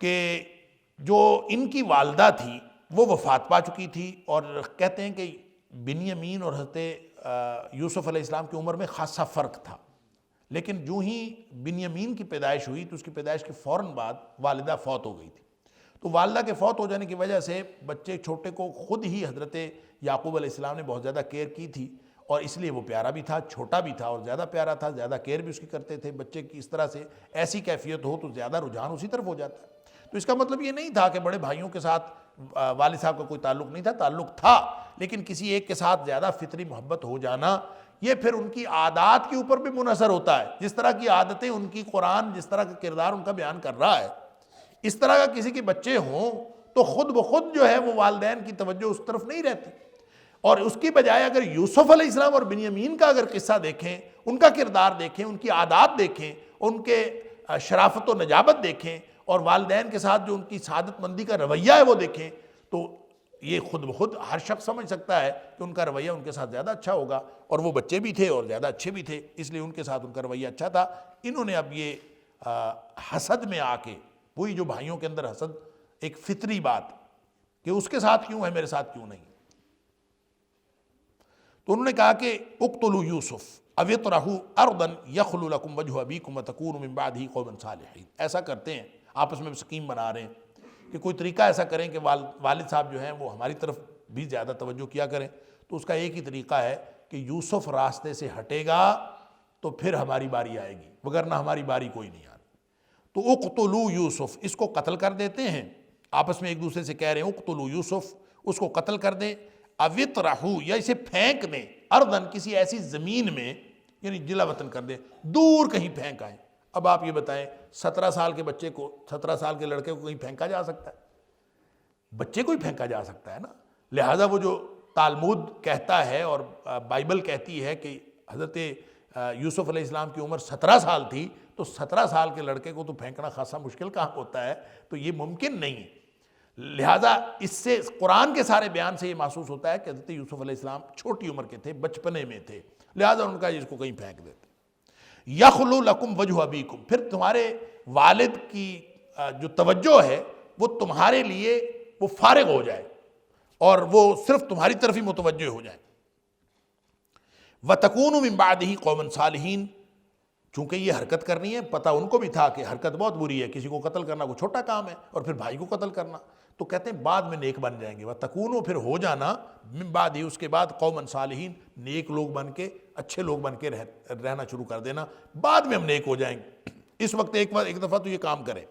کہ جو ان کی والدہ تھی وہ وفات پا چکی تھی، اور کہتے ہیں کہ بنیامین اور حضرت یوسف علیہ السلام کی عمر میں خاصا فرق تھا. لیکن جو ہی بنیامین کی پیدائش ہوئی تو اس کی پیدائش کے فوراً بعد والدہ فوت ہو گئی تھی. تو والدہ کے فوت ہو جانے کی وجہ سے بچے چھوٹے کو خود ہی حضرت یعقوب علیہ السلام نے بہت زیادہ کیئر کی تھی، اور اس لیے وہ پیارا بھی تھا، چھوٹا بھی تھا اور زیادہ پیارا تھا، زیادہ کیئر بھی اس کی کرتے تھے. بچے کی اس طرح سے ایسی کیفیت ہو تو زیادہ رجحان اسی طرف ہو جاتا ہے. تو اس کا مطلب یہ نہیں تھا کہ بڑے بھائیوں کے ساتھ والد صاحب کا کوئی تعلق نہیں تھا، تعلق تھا، لیکن کسی ایک کے ساتھ زیادہ فطری محبت ہو جانا یہ پھر ان کی عادات کے اوپر بھی منحصر ہوتا ہے. جس طرح کی عادتیں ان کی قرآن جس طرح کا کردار ان کا بیان کر رہا ہے، اس طرح کا کسی کے بچے ہوں تو خود بخود جو ہے وہ والدین کی توجہ اس طرف نہیں رہتی. اور اس کی بجائے اگر یوسف علیہ السلام اور بنیامین کا اگر قصہ دیکھیں، ان کا کردار دیکھیں، ان کی عادات دیکھیں، ان کے شرافت و نجابت دیکھیں، اور والدین کے ساتھ جو ان کی سعادت مندی کا رویہ ہے وہ دیکھیں، تو یہ خود بخود ہر شخص سمجھ سکتا ہے کہ ان کا رویہ ان کے ساتھ زیادہ اچھا ہوگا. اور وہ بچے بھی تھے اور زیادہ اچھے بھی تھے، اس لیے ان کے ساتھ ان کا رویہ اچھا تھا. انہوں نے اب یہ حسد میں آ کے، وہی جو بھائیوں کے اندر حسد ایک فطری بات کہ اس کے ساتھ کیوں ہے میرے ساتھ کیوں نہیں، تو انہوں نے کہا کہ اقتلوا یوسف او اطرحوا ارضا یخل لکم وجہ ابیکم وتکونوا من بعدہ قوما صالحین. ایسا کرتے ہیں، آپس میں سکیم بنا رہے ہیں کہ کوئی طریقہ ایسا کریں کہ والد صاحب جو ہیں وہ ہماری طرف بھی زیادہ توجہ کیا کریں. تو اس کا ایک ہی طریقہ ہے کہ یوسف راستے سے ہٹے گا تو پھر ہماری باری آئے گی، وگرنہ ہماری باری کوئی نہیں آ رہی. تو اقتلوا یوسف، اس کو قتل کر دیتے ہیں، آپس میں ایک دوسرے سے کہہ رہے ہیں اقتلوا یوسف، اس کو قتل کر دیں، او اطرحوا یا اسے پھینک دیں، ارضاً کسی ایسی زمین میں، یعنی جلا وطن کر دیں، دور کہیں پھینک آئیں. اب آپ یہ بتائیں 17 سال کے بچے کو، 17 سال کے لڑکے کو کہیں پھینکا جا سکتا ہے؟ بچے کو ہی پھینکا جا سکتا ہے نا. لہٰذا وہ جو تالمود کہتا ہے اور بائبل کہتی ہے کہ حضرت یوسف علیہ السلام کی عمر 17 سال تھی، تو 17 سال کے لڑکے کو تو پھینکنا خاصا مشکل کام ہوتا ہے، تو یہ ممکن نہیں. لہٰذا اس سے قرآن کے سارے بیان سے یہ محسوس ہوتا ہے کہ حضرت یوسف علیہ السلام چھوٹی عمر کے تھے، بچپنے میں تھے، لہٰذا ان کا اس کو کہیں پھینک دیتے. یخلو لکم وجہ ابیکم، پھر تمہارے والد کی جو توجہ ہے وہ تمہارے لیے وہ فارغ ہو جائے اور وہ صرف تمہاری طرف ہی متوجہ ہو جائے. وَتَكُونُوا مِن بَعْدِهِ قَوْمًا صَالِحِينَ، چونکہ یہ حرکت کرنی ہے، پتہ ان کو بھی تھا کہ حرکت بہت بری ہے، کسی کو قتل کرنا کوئی چھوٹا کام ہے، اور پھر بھائی کو قتل کرنا، تو کہتے ہیں بعد میں نیک بن جائیں گے. وَتَكُونُوا، پھر ہو جانا، مِن بَعْدِهِ، اس کے بعد قَوْمًا صَالِحِينَ، نیک لوگ بن کے، اچھے لوگ بن کے رہنا شروع کر دینا، بعد میں ہم نیک ہو جائیں گے. اس وقت ایک دفعہ تو یہ کام کرے.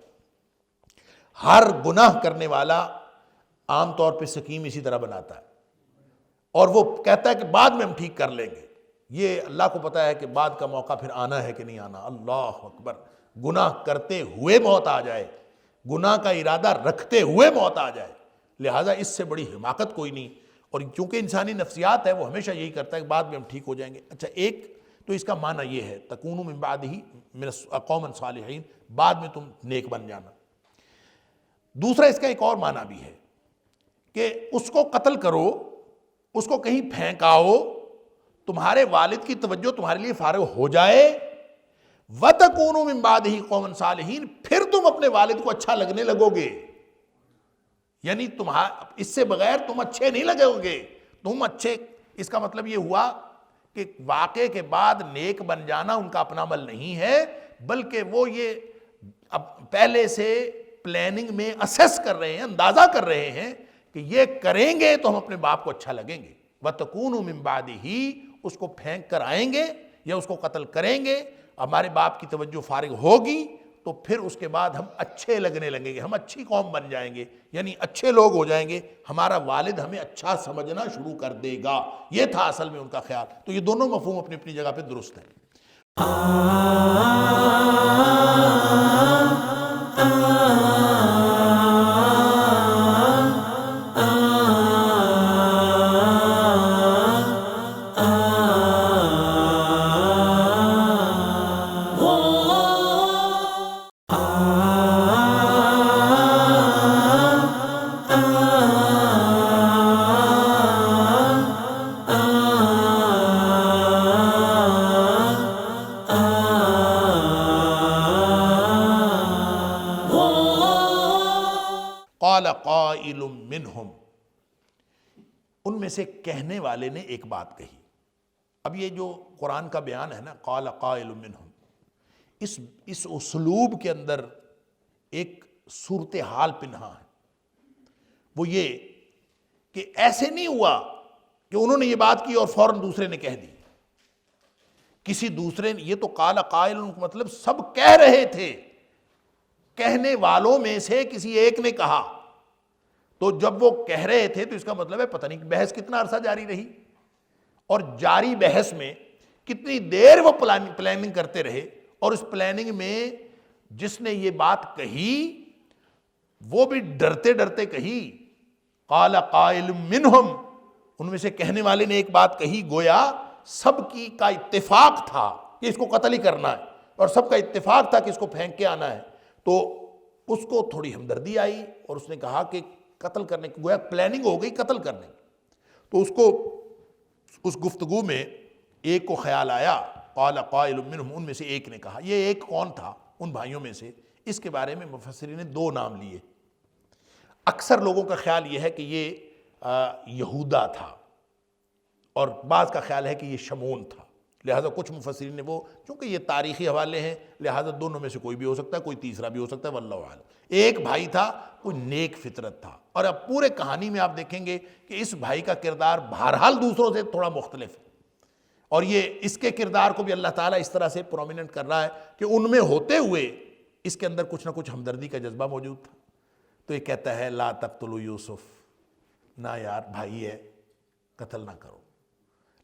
ہر گناہ کرنے والا عام طور پہ سکیم اسی طرح بناتا ہے، اور وہ کہتا ہے کہ بعد میں ہم ٹھیک کر لیں گے. یہ اللہ کو پتا ہے کہ بعد کا موقع پھر آنا ہے کہ نہیں آنا. اللہ اکبر، گناہ کرتے ہوئے موت آ جائے، گناہ کا ارادہ رکھتے ہوئے موت آ جائے، لہٰذا اس سے بڑی حماقت کوئی نہیں. اور چونکہ انسانی نفسیات ہے، وہ ہمیشہ یہی کرتا ہے کہ بعد میں ہم ٹھیک ہو جائیں گے. اچھا، ایک تو اس کا معنی یہ ہے تکونوا من بعدہ قوما صالحین، بعد میں تم نیک بن جانا. دوسرا اس کا ایک اور معنی بھی ہے کہ اس کو قتل کرو، اس کو کہیں پھینکاؤ، تمہارے والد کی توجہ تمہارے لیے فارغ ہو جائے. وَتَكُونُوا مِن بَعْدِهِ قَوْمًا صَالِحِينَ، پھر تم اپنے والد کو اچھا لگنے لگو گے. یعنی اس سے بغیر تم اچھے نہیں لگو گے، تم اچھے. اس کا مطلب یہ ہوا کہ واقعے کے بعد نیک بن جانا ان کا اپنا عمل نہیں ہے، بلکہ وہ یہ اب پہلے سے پلاننگ میں اسیس کر رہے ہیں، اندازہ کر رہے ہیں کہ یہ کریں گے تو ہم اپنے باپ کو اچھا لگیں گے. وَتَكُونُوا مِن بَعْدِهِ، اس کو پھینک کر آئیں گے یا اس کو قتل کریں گے، ہمارے باپ کی توجہ فارغ ہوگی تو پھر اس کے بعد ہم اچھے لگنے لگیں گے، ہم اچھی قوم بن جائیں گے، یعنی اچھے لوگ ہو جائیں گے، ہمارا والد ہمیں اچھا سمجھنا شروع کر دے گا. یہ تھا اصل میں ان کا خیال. تو یہ دونوں مفہوم اپنی اپنی جگہ پہ درست ہیں. قال قائل منہم، ان میں سے کہنے والے نے ایک بات کہی. اب یہ جو قرآن کا بیان ہے نا، قال قائل منہم، اس اسلوب کے اندر ایک صورتحال پنہا ہے. وہ یہ کہ ایسے نہیں ہوا کہ انہوں نے یہ بات کی اور فوراً دوسرے نے کہہ دی. کسی دوسرے نے، یہ تو قال قائل مطلب سب کہہ رہے تھے، کہنے والوں میں سے کسی ایک نے کہا. تو جب وہ کہہ رہے تھے تو اس کا مطلب ہے پتہ نہیں بحث کتنا عرصہ جاری رہی، اور جاری بحث میں کتنی دیر وہ پلاننگ کرتے رہے، اور اس پلاننگ میں جس نے یہ بات کہی وہ بھی ڈرتے ڈرتے کہی. قال قائل منہم، ان میں سے کہنے والے نے ایک بات کہی، گویا سب کی کا اتفاق تھا کہ اس کو قتل ہی کرنا ہے، اور سب کا اتفاق تھا کہ اس کو پھینک کے آنا ہے. تو اس کو تھوڑی ہمدردی آئی اور اس نے کہا کہ قتل کرنے کی، گویا پلاننگ ہو گئی قتل کرنے کی. تو اس کو اس گفتگو میں ایک کو خیال آیا، قال قائل منہم، ان میں سے ایک نے کہا. یہ ایک کون تھا ان بھائیوں میں سے؟ اس کے بارے میں مفسرین نے دو نام لیے. اکثر لوگوں کا خیال یہ ہے کہ یہ یہودا تھا، اور بعض کا خیال ہے کہ یہ شمون تھا. لہٰذا کچھ مفسرین نے وہ، چونکہ یہ تاریخی حوالے ہیں لہٰذا دونوں میں سے کوئی بھی ہو سکتا ہے، کوئی تیسرا بھی ہو سکتا ہے، واللہ اعلم. ایک بھائی تھا، کوئی نیک فطرت تھا. اور اب پورے کہانی میں آپ دیکھیں گے کہ اس بھائی کا کردار بہرحال دوسروں سے تھوڑا مختلف ہے، اور یہ اس کے کردار کو بھی اللہ تعالیٰ اس طرح سے پرومیننٹ کر رہا ہے کہ ان میں ہوتے ہوئے اس کے اندر کچھ نہ کچھ ہمدردی کا جذبہ موجود تھا. تو یہ کہتا ہے لا تقتلوا یوسف، نہ یار بھائی ہے قتل نہ کرو.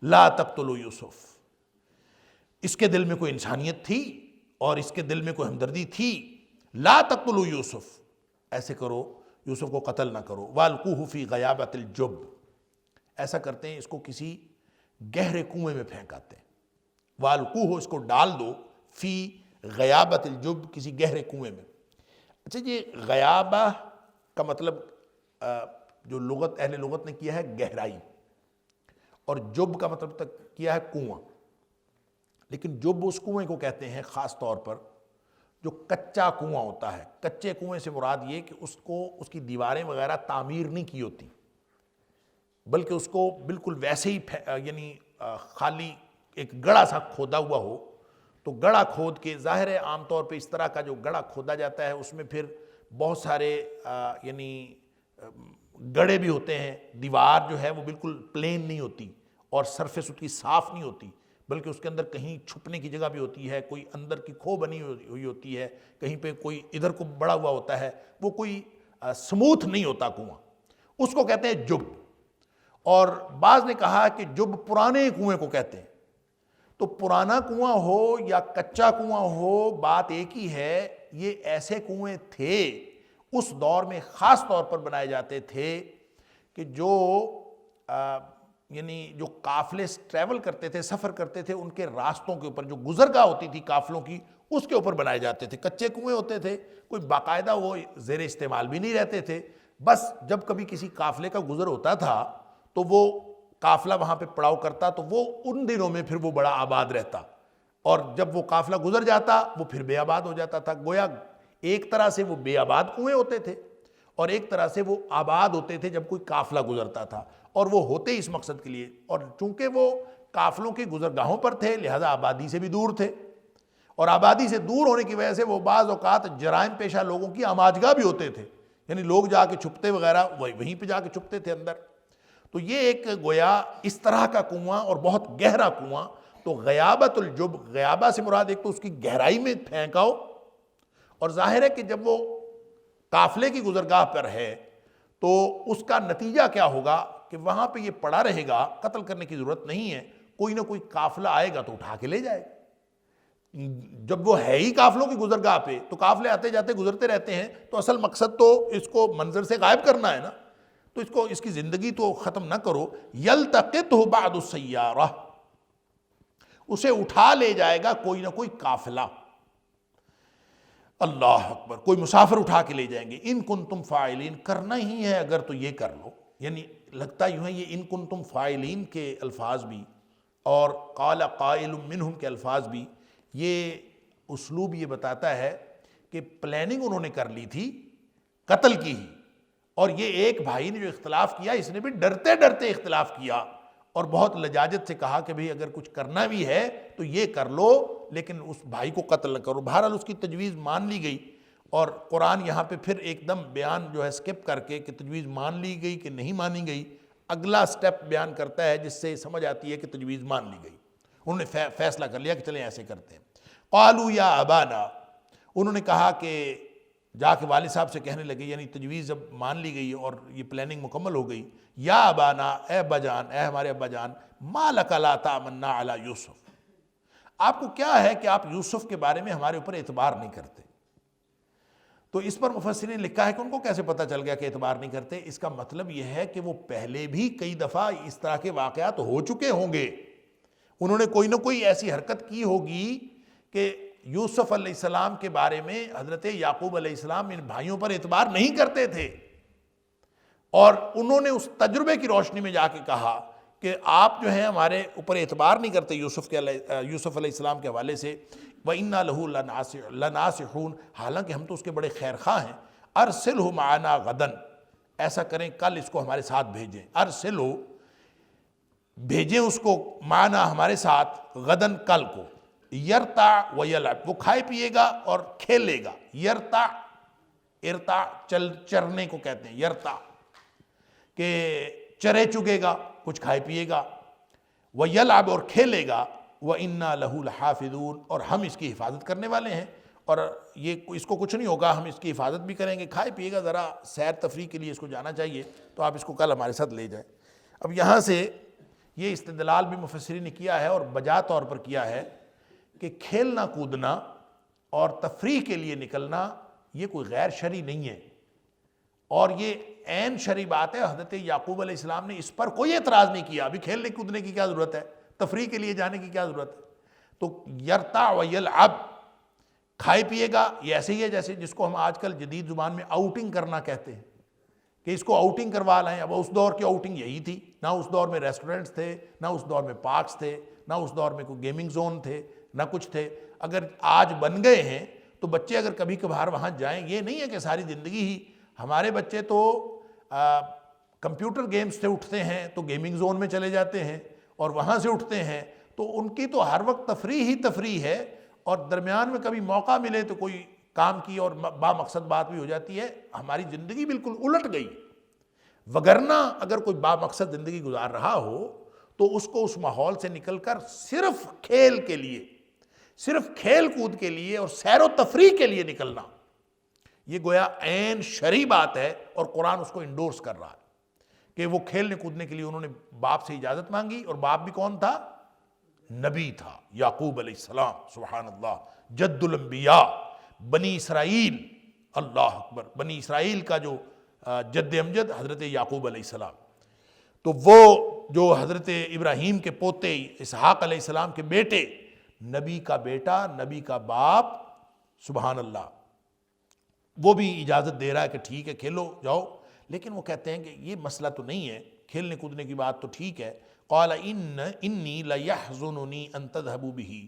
لا تقتلوا یوسف، اس کے دل میں کوئی انسانیت تھی اور اس کے دل میں کوئی ہمدردی تھی، لا تقتلوا یوسف، ایسے کرو یوسف کو قتل نہ کرو، والقوہ فی غیابۃ الجب، ایسا کرتے ہیں اس کو کسی گہرے کنویں میں پھینک آتے ہیں، والقوہ اس کو ڈال دو، فی غیابۃ الجب، کسی گہرے کنویں میں۔ اچھا یہ غیابہ کا مطلب جو لغت اہل لغت نے کیا ہے گہرائی، اور جب کا مطلب تک کیا ہے کنواں، لیکن جب اس کنویں کو کہتے ہیں خاص طور پر جو کچا کنواں ہوتا ہے۔ کچے کنویں سے مراد یہ کہ اس کی دیواریں وغیرہ تعمیر نہیں کی ہوتی، بلکہ اس کو بالکل ویسے ہی یعنی خالی ایک گڑھا سا کھودا ہوا ہو، تو گڑھا کھود کے، ظاہر ہے عام طور پہ اس طرح کا جو گڑھا کھودا جاتا ہے اس میں پھر بہت سارے یعنی گڑھے بھی ہوتے ہیں، دیوار جو ہے وہ بالکل پلین نہیں ہوتی اور سرفیس اس کی صاف نہیں ہوتی، بلکہ اس کے اندر کہیں چھپنے کی جگہ بھی ہوتی ہے، کوئی اندر کی کھو بنی ہوئی ہوتی ہے، کہیں پہ کوئی ادھر کو بڑا ہوا ہوتا ہے، وہ کوئی سموتھ نہیں ہوتا کنواں، اس کو کہتے ہیں جب۔ اور بعض نے کہا کہ جب پرانے کنویں کو کہتے ہیں، تو پرانا کنواں ہو یا کچا کنواں ہو بات ایک ہی ہے، یہ ایسے کنویں تھے اس دور میں خاص طور پر بنائے جاتے تھے کہ جو یعنی جو قافلے ٹریول کرتے تھے، سفر کرتے تھے، ان کے راستوں کے اوپر جو گزرگاہ ہوتی تھی قافلوں کی، اس کے اوپر بنائے جاتے تھے۔ کچے کنویں ہوتے تھے، کوئی باقاعدہ وہ زیر استعمال بھی نہیں رہتے تھے، بس جب کبھی کسی قافلے کا گزر ہوتا تھا تو وہ قافلہ وہاں پہ پڑاؤ کرتا، تو وہ ان دنوں میں پھر وہ بڑا آباد رہتا، اور جب وہ قافلہ گزر جاتا وہ پھر بے آباد ہو جاتا تھا۔ گویا ایک طرح سے وہ بے آباد کنویں ہوتے تھے اور ایک طرح سے وہ آباد ہوتے تھے جب کوئی قافلہ گزرتا تھا، اور وہ ہوتے اس مقصد کے لیے، اور چونکہ وہ قافلوں کی گزرگاہوں پر تھے لہذا آبادی سے بھی دور تھے، اور آبادی سے دور ہونے کی وجہ سے وہ بعض اوقات جرائم پیشہ لوگوں کی آماجگاہ بھی ہوتے تھے، یعنی لوگ جا کے چھپتے وغیرہ وہیں پہ جا کے چھپتے تھے اندر۔ تو یہ ایک گویا اس طرح کا کنواں اور بہت گہرا کنواں، تو غیابت الجب، غیابہ سے مراد ایک تو اس کی گہرائی میں پھینکاؤ، اور ظاہر ہے کہ جب وہ قافلے کی گزرگاہ پر ہے تو اس کا نتیجہ کیا ہوگا کہ وہاں پہ یہ پڑا رہے گا، قتل کرنے کی ضرورت نہیں ہے، کوئی نہ کوئی قافلہ آئے گا تو اٹھا کے لے جائے گا۔ جب وہ ہے ہی قافلوں کی گزرگاہ پہ، تو قافلے آتے جاتے گزرتے رہتے ہیں، تو اصل مقصد تو اس کو منظر سے غائب کرنا ہے نا، تو اس کی زندگی تو ختم نہ کرو۔ یلتقطہ بعض السیارہ، اسے اٹھا لے جائے گا کوئی نہ کوئی قافلہ، اللہ اکبر، کوئی مسافر اٹھا کے لے جائیں گے۔ ان کنتم فاعلین، کرنا ہی ہے اگر تو یہ کر لو، یعنی لگتا یوں ہے یہ ان کنتم فاعلین کے الفاظ بھی اور قال قائل منہم کے الفاظ بھی، یہ اسلوب یہ بتاتا ہے کہ پلاننگ انہوں نے کر لی تھی قتل کی ہی، اور یہ ایک بھائی نے جو اختلاف کیا اس نے بھی ڈرتے ڈرتے اختلاف کیا اور بہت لجاجت سے کہا کہ بھئی اگر کچھ کرنا بھی ہے تو یہ کر لو لیکن اس بھائی کو قتل نہ کرو۔ بہرحال اس کی تجویز مان لی گئی، اور قرآن یہاں پہ پھر ایک دم بیان جو ہے سکپ کر کے کہ تجویز مان لی گئی کہ نہیں مانی گئی، اگلا سٹیپ بیان کرتا ہے جس سے سمجھ آتی ہے کہ تجویز مان لی گئی، انہوں نے فیصلہ کر لیا کہ چلیں ایسے کرتے ہیں۔ قالوا یا ابانا، انہوں نے کہا کہ جا کے والد صاحب سے کہنے لگے، یعنی تجویز جب مان لی گئی اور یہ پلاننگ مکمل ہو گئی، یا ابانا، اے ابا جان، اے ہمارے ابا جان، ما لک لا تامنا علی یوسف، آپ کو کیا ہے کہ آپ یوسف کے بارے میں ہمارے اوپر اعتبار نہیں کرتے؟ تو اس پر مفسرین نے لکھا ہے کہ ان کو کیسے پتہ چل گیا کہ اعتبار نہیں کرتے؟ اس کا مطلب یہ ہے کہ وہ پہلے بھی کئی دفعہ اس طرح کے واقعات ہو چکے ہوں گے، انہوں نے کوئی نہ کوئی ایسی حرکت کی ہوگی کہ یوسف علیہ السلام کے بارے میں حضرت یعقوب علیہ السلام ان بھائیوں پر اعتبار نہیں کرتے تھے، اور انہوں نے اس تجربے کی روشنی میں جا کے کہا کہ آپ جو ہیں ہمارے اوپر اعتبار نہیں کرتے یوسف علیہ السلام کے حوالے سے، وَإِنَّا لَهُ لَنَاصِحُونَ، حالانکہ ہم تو اس کے بڑے خیر خواہ ہیں، أَرْسِلْهُ مَعَنَا غَدًا، ایسا کریں کل اس کو ہمارے ساتھ بھیجیں، أَرْسِلْهُ بھیجیں اس کو، معنا ہمارے ساتھ، غدن کل کو، یرتع ویلعب، وہ کھائے پیے گا اور کھیلے گا، یرتع، ارتع چرنے کو کہتے ہیں، یرتع کہ چرے چگے گا، کچھ کھائے پیے گا، ویلعب اور کھیلے گا، وَإِنَّا لَهُ لَحَافِظُونَ اور ہم اس کی حفاظت کرنے والے ہیں، اور اس کو کچھ نہیں ہوگا، ہم اس کی حفاظت بھی کریں گے، کھائے پیے گا، ذرا سیر تفریح کے لیے اس کو جانا چاہیے، تو آپ اس کو کل ہمارے ساتھ لے جائیں۔ اب یہاں سے یہ استدلال بھی مفسرین نے کیا ہے اور بجا طور پر کیا ہے کہ کھیلنا کودنا اور تفریح کے لیے نکلنا یہ کوئی غیر شرعی نہیں ہے، اور یہ عین شرعی بات ہے۔ حضرت یعقوب علیہ السلام نے اس پر کوئی اعتراض نہیں کیا، ابھی کھیلنے کودنے کی کیا ضرورت ہے، تفریح کے لیے جانے کی کیا ضرورت ہے۔ تو یرتع و یلعب، کھائے پیے گا، یہ ایسے ہی ہے جیسے جس کو ہم آج کل جدید زبان میں آؤٹنگ کرنا کہتے ہیں، کہ اس کو آؤٹنگ کروا لائیں۔ اب اس دور کی آؤٹنگ یہی تھی، نہ اس دور میں ریسٹورنٹس تھے، نہ اس دور میں پارکس تھے، نہ اس دور میں کوئی گیمنگ زون تھے، نہ کچھ تھے۔ اگر آج بن گئے ہیں تو بچے اگر کبھی کبھار وہاں جائیں، یہ نہیں ہے کہ ساری زندگی ہی۔ ہمارے بچے تو کمپیوٹر گیمز سے اٹھتے ہیں تو گیمنگ زون میں چلے جاتے ہیں، اور وہاں سے اٹھتے ہیں تو ان کی تو ہر وقت تفریح ہی تفریح ہے، اور درمیان میں کبھی موقع ملے تو کوئی کام کی اور با مقصد بات بھی ہو جاتی ہے۔ ہماری زندگی بالکل الٹ گئی، وگرنہ اگر کوئی با مقصد زندگی گزار رہا ہو تو اس کو اس ماحول سے نکل کر صرف کھیل کے لیے، صرف کھیل کود کے لیے اور سیر و تفریح کے لیے نکلنا، یہ گویا عین شرعی بات ہے، اور قرآن اس کو انڈورس کر رہا ہے کہ وہ کھیلنے کودنے کے لیے انہوں نے باپ سے اجازت مانگی، اور باپ بھی کون تھا؟ نبی تھا، یعقوب علیہ السلام، سبحان اللہ، جد الانبیاء، بنی اسرائیل، اللہ اکبر، بنی اسرائیل کا جو جد امجد حضرت یعقوب علیہ السلام۔ تو وہ جو حضرت ابراہیم کے پوتے، اسحاق علیہ السلام کے بیٹے، نبی کا بیٹا، نبی کا باپ، سبحان اللہ، وہ بھی اجازت دے رہا ہے کہ ٹھیک ہے کھیلو جاؤ۔ لیکن وہ کہتے ہیں کہ یہ مسئلہ تو نہیں ہے، کھیلنے کودنے کی بات تو ٹھیک ہے۔ قال انی لیحزننی ان تذهبوا به،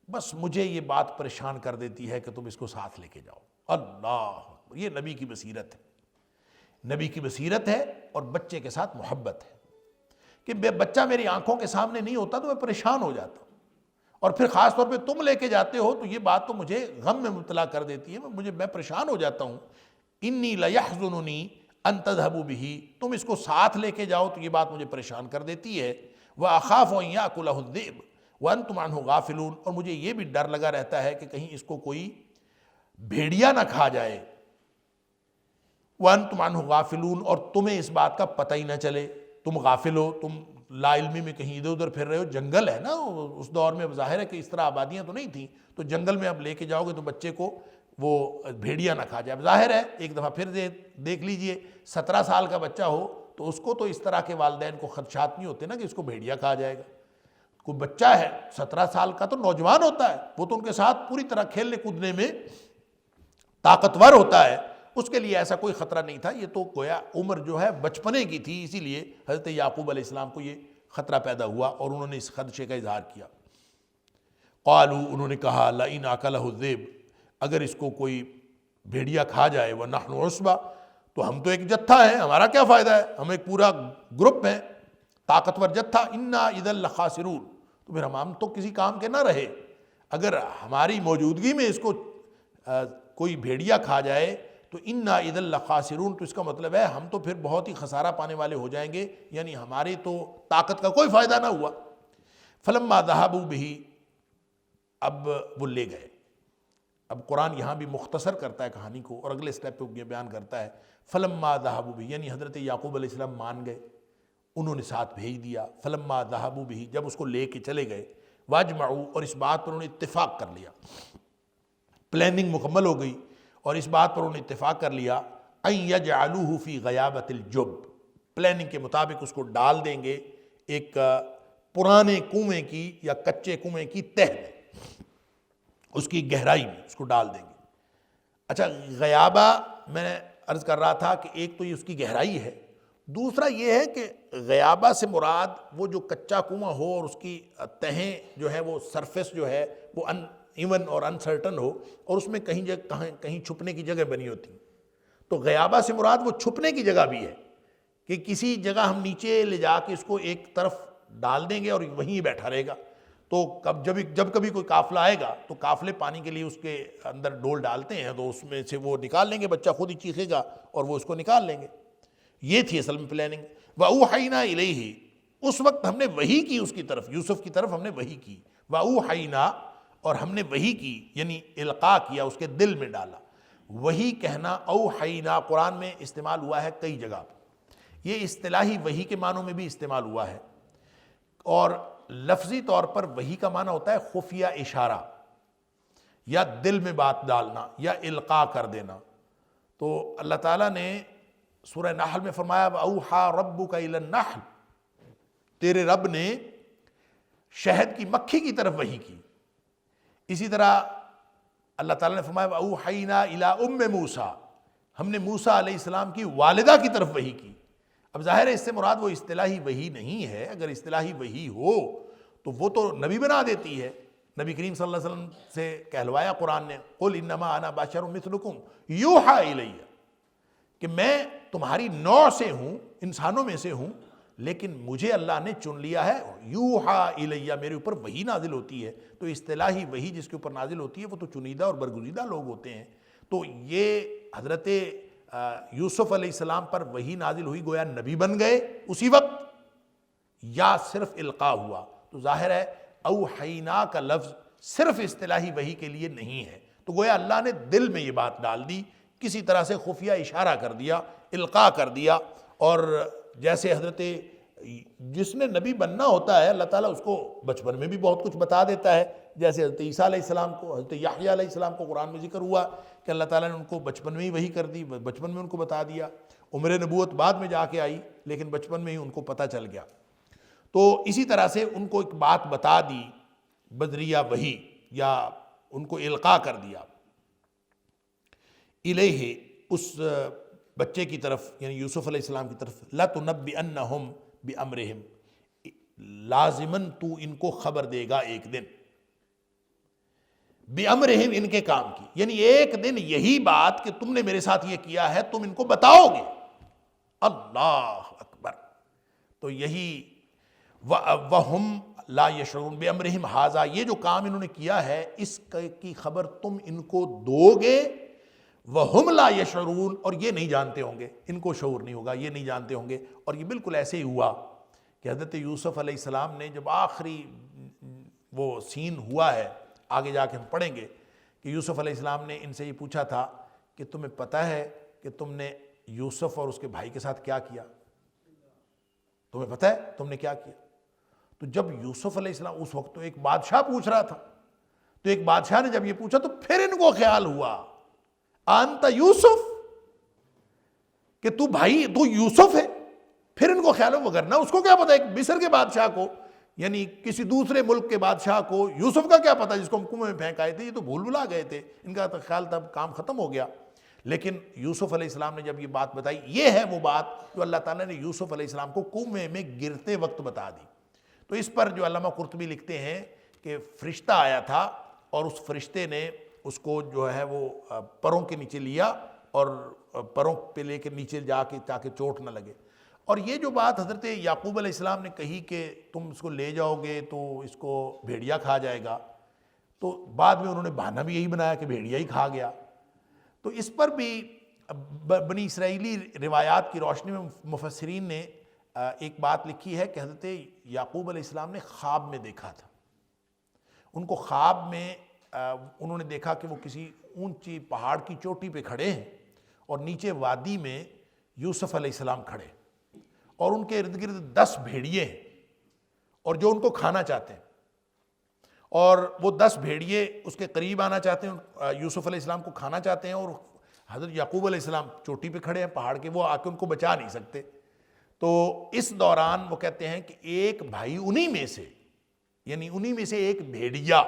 بس مجھے یہ بات پریشان کر دیتی ہے کہ تم اس کو ساتھ لے کے جاؤ۔ اللہ، یہ نبی کی بصیرت ہے، نبی کی بصیرت ہے، اور بچے کے ساتھ محبت ہے کہ بچہ میری آنکھوں کے سامنے نہیں ہوتا تو میں پریشان ہو جاتا ہوں، اور پھر خاص طور پہ تم لے کے جاتے ہو تو یہ بات تو مجھے غم میں مبتلا کر دیتی ہے، میں پریشان ہو جاتا ہوں۔ انی لیحزننی ان تذهبوا به، تم اس کو ساتھ لے کے جاؤ تو یہ بات مجھے پریشان کر دیتی ہے۔ واخاف ان یاکلہ الذئب وانتم عنہ غافلون، اور مجھے یہ بھی ڈر لگا رہتا ہے کہ کہیں اس کو کوئی بھیڑیا نہ کھا جائے۔ وانتم عنہ غافلون، اور تمہیں اس بات کا پتہ ہی نہ چلے، تم غافل ہو، تم لا علمی میں کہیں ادھر ادھر پھر رہے ہو۔ جنگل ہے نا اس دور میں، ظاہر ہے کہ اس طرح آبادیاں تو نہیں تھیں، تو جنگل میں اب لے کے جاؤ گے تو بچے کو وہ بھیڑیا نہ کھا جائے۔ ظاہر ہے ایک دفعہ پھر دیکھ لیجئے، 17 سال کا بچہ ہو تو اس کو تو اس طرح کے والدین کو خدشات نہیں ہوتے نا کہ اس کو بھیڑیا کھا جائے گا۔ کوئی بچہ ہے 17 سال کا تو نوجوان ہوتا ہے، وہ تو ان کے ساتھ پوری طرح کھیلنے کودنے میں طاقتور ہوتا ہے، اس کے لیے ایسا کوئی خطرہ نہیں تھا۔ یہ تو گویا عمر جو ہے بچپنے کی تھی، اسی لیے حضرت یعقوب علیہ السلام کو یہ خطرہ پیدا ہوا اور انہوں نے اس خدشے کا اظہار کیا۔ قالوا، انہوں نے کہا، لئن اکلہ الذئب، اگر اس کو کوئی بھیڑیا کھا جائے، ونحن عصبہ، تو ہم تو ایک جتھا ہے، ہمارا کیا فائدہ ہے، ہم ایک پورا گروپ ہے، طاقتور جتھا، انا اذا لخاسرون، تو پھر ہم تو کسی کام کے نہ رہے۔ اگر ہماری موجودگی میں اس کو کوئی بھیڑیا کھا جائے تو انا اذا لخاسرون، تو اس کا مطلب ہے ہم تو پھر بہت ہی خسارہ پانے والے ہو جائیں گے، یعنی ہماری تو طاقت کا کوئی فائدہ نہ ہوا۔ فلما ذهبوا به، اب وہ لے گئے۔ اب قرآن یہاں بھی مختصر کرتا ہے کہانی کو، اور اگلے سٹیپ پہ یہ بیان کرتا ہے فلما ذهبوا به، یعنی حضرت یعقوب علیہ السلام مان گئے، انہوں نے ساتھ بھیج دیا۔ فلما ذهبوا به، جب اس کو لے کے چلے گئے، واجمعوا، اور اس بات پر انہوں نے اتفاق کر لیا، پلاننگ مکمل ہو گئی، اور اس بات پر انہوں نے اتفاق کر لیا ان یجعلوہ فی غیابۃ الجب، پلاننگ کے مطابق اس کو ڈال دیں گے ایک پرانے کنویں کی یا کچے کنویں کی تہ میں، اس کی گہرائی میں اس کو ڈال دیں گے۔ اچھا، غیابہ میں عرض کر رہا تھا کہ ایک تو یہ اس کی گہرائی ہے، دوسرا یہ ہے کہ غیابہ سے مراد وہ جو کچا کنواں ہو اور اس کی تہیں جو ہے وہ سرفیس جو ہے وہ ایون اور انسرٹن ہو، اور اس میں کہیں چھپنے کی جگہ بنی ہوتی۔ تو غیابہ سے مراد وہ چھپنے کی جگہ بھی ہے کہ کسی جگہ ہم نیچے لے جا کے اس کو ایک طرف ڈال دیں گے اور وہیں بیٹھا رہے گا، تو جب کبھی کوئی قافلہ آئے گا تو قافلے پانی کے لیے اس کے اندر ڈول ڈالتے ہیں، تو اس میں سے وہ نکال لیں گے، بچہ خود ہی چیخے گا اور وہ اس کو نکال لیں گے۔ یہ تھی اصل میں پلاننگ۔ وَأُوحَيْنَا إِلَيْهِ، اس وقت ہم نے وحی کی اس کی طرف، یوسف کی طرف ہم نے وحی کی۔ وَأُوحَيْنَا، اور ہم نے وحی کی، یعنی القاء کیا، اس کے دل میں ڈالا۔ وحی کہنا اوحینا قرآن میں استعمال ہوا ہے کئی جگہ، یہ اصطلاحی وحی کے معنوں میں بھی استعمال ہوا ہے، اور لفظی طور پر وحی کا معنی ہوتا ہے خفیہ اشارہ، یا دل میں بات ڈالنا یا القاء کر دینا۔ تو اللہ تعالیٰ نے سورہ نحل میں فرمایا وَأَوْحَىٰ رَبُّكَ إِلَى النَّحْلِ، تیرے رب نے شہد کی مکھی کی طرف وحی کی۔ اسی طرح اللہ تعالیٰ نے فرمایا وَأَوْحَيْنَا إِلَىٰ أُمِّ مُوسَىٰ، ہم نے موسیٰ علیہ السلام کی والدہ کی طرف وحی کی۔ اب ظاہر ہے اس سے مراد وہ اصطلاحی وحی نہیں ہے، اگر اصطلاحی وحی ہو تو وہ تو نبی بنا دیتی ہے۔ نبی کریم صلی اللہ علیہ وسلم سے کہلوایا قرآن نے قُلْ إِنَّمَا أَنَا بَشَرٌ مِثْلُكُمْ يُوحَىٰ إِلَيَّ، کہ میں تمہاری نوع سے ہوں، انسانوں میں سے ہوں، لیکن مجھے اللہ نے چن لیا ہے۔ یوحیٰ الیہ، میرے اوپر وحی نازل ہوتی ہے۔ تو اصطلاحی وحی جس کے اوپر نازل ہوتی ہے وہ تو چنیدہ اور برگزیدہ لوگ ہوتے ہیں۔ تو یہ حضرت یوسف علیہ السلام پر وحی نازل ہوئی، گویا نبی بن گئے اسی وقت، یا صرف القاء ہوا؟ تو ظاہر ہے اوحینا کا لفظ صرف اصطلاحی وحی کے لیے نہیں ہے، تو گویا اللہ نے دل میں یہ بات ڈال دی، کسی طرح سے خفیہ اشارہ کر دیا، القاء کر دیا۔ اور جیسے حضرت جس نے نبی بننا ہوتا ہے اللہ تعالیٰ اس کو بچپن میں بھی بہت کچھ بتا دیتا ہے، جیسے حضرت عیسیٰ علیہ السلام کو، حضرت یحییٰ علیہ السلام کو قرآن میں ذکر ہوا کہ اللہ تعالیٰ نے ان کو بچپن میں ہی وحی کر دی، بچپن میں ان کو بتا دیا۔ عمر نبوت بعد میں جا کے آئی، لیکن بچپن میں ہی ان کو پتہ چل گیا۔ تو اسی طرح سے ان کو ایک بات بتا دی بذریعہ وحی، یا ان کو القاء کر دیا الیہ، اس بچے کی طرف، یعنی یوسف علیہ السلام کی طرف۔ لَتُنَبِّئَنَّهُمْ بِأَمْرِهِمْ، لازماً تو ان کو خبر دے گا ایک دن، بِأَمْرِهِمْ، ان کے کام کی، یعنی ایک دن یہی بات کہ تم نے میرے ساتھ یہ کیا ہے تم ان کو بتاؤ گے۔ اللہ اکبر! تو یہی وَهُمْ لَا يَشْعُرُونَ بِأَمْرِهِمْ هَذَا، یہ جو کام انہوں نے کیا ہے اس کی خبر تم ان کو دو گے۔ وَهُمْ لَا يَشْعُرُونَ، اور یہ نہیں جانتے ہوں گے، ان کو شعور نہیں ہوگا، یہ نہیں جانتے ہوں گے۔ اور یہ بالکل ایسے ہی ہوا کہ حضرت یوسف علیہ السلام نے جب آخری وہ سین ہوا ہے، آگے جا کے ہم پڑھیں گے کہ یوسف علیہ السلام نے ان سے یہ پوچھا تھا کہ تمہیں پتہ ہے کہ تم نے یوسف اور اس کے بھائی کے ساتھ کیا کیا؟ تمہیں پتہ ہے تم نے کیا کیا؟ تو جب یوسف علیہ السلام، اس وقت تو ایک بادشاہ پوچھ رہا تھا، تو ایک بادشاہ نے جب یہ پوچھا تو پھر ان کو خیال ہوا انت یوسف، کہ تو بھائی تو یوسف ہے۔ پھر ان کو خیال ہو، وگرنہ اس کو کیا پتا، ایک مصر کے بادشاہ کو، یعنی کسی دوسرے ملک کے بادشاہ کو یوسف کا کیا پتا جس کو ہم کنویں میں پھینک آئے تھے، یہ تو بھول بھلا گئے تھے، ان کا تو خیال تھا کام ختم ہو گیا۔ لیکن یوسف علیہ السلام نے جب یہ بات بتائی، یہ ہے وہ بات جو اللہ تعالیٰ نے یوسف علیہ السلام کو کنویں میں گرتے وقت بتا دی۔ تو اس پر جو علامہ قرطبی لکھتے ہیں کہ فرشتہ آیا تھا اور اس فرشتے نے اس کو جو ہے وہ پروں کے نیچے لیا اور پروں پہ لے کے نیچے جا کے تاکہ چوٹ نہ لگے۔ اور یہ جو بات حضرت یعقوب علیہ السلام نے کہی کہ تم اس کو لے جاؤ گے تو اس کو بھیڑیا کھا جائے گا، تو بعد میں انہوں نے بہانہ بھی یہی بنایا کہ بھیڑیا ہی کھا گیا۔ تو اس پر بھی بنی اسرائیلی روایات کی روشنی میں مفسرین نے ایک بات لکھی ہے کہ حضرت یعقوب علیہ السلام نے خواب میں دیکھا تھا۔ ان کو خواب میں انہوں نے دیکھا کہ وہ کسی اونچی پہاڑ کی چوٹی پہ کھڑے ہیں اور نیچے وادی میں یوسف علیہ السلام کھڑے، اور ان کے ارد گرد 10 بھیڑیے ہیں اور جو ان کو کھانا چاہتے ہیں، اور وہ 10 بھیڑیے اس کے قریب آنا چاہتے ہیں، یوسف علیہ السلام کو کھانا چاہتے ہیں، اور حضرت یعقوب علیہ السلام چوٹی پہ کھڑے ہیں پہاڑ کے، وہ آ کے ان کو بچا نہیں سکتے۔ تو اس دوران وہ کہتے ہیں کہ ایک بھائی انہی میں سے، یعنی انہی میں سے ایک بھیڑیا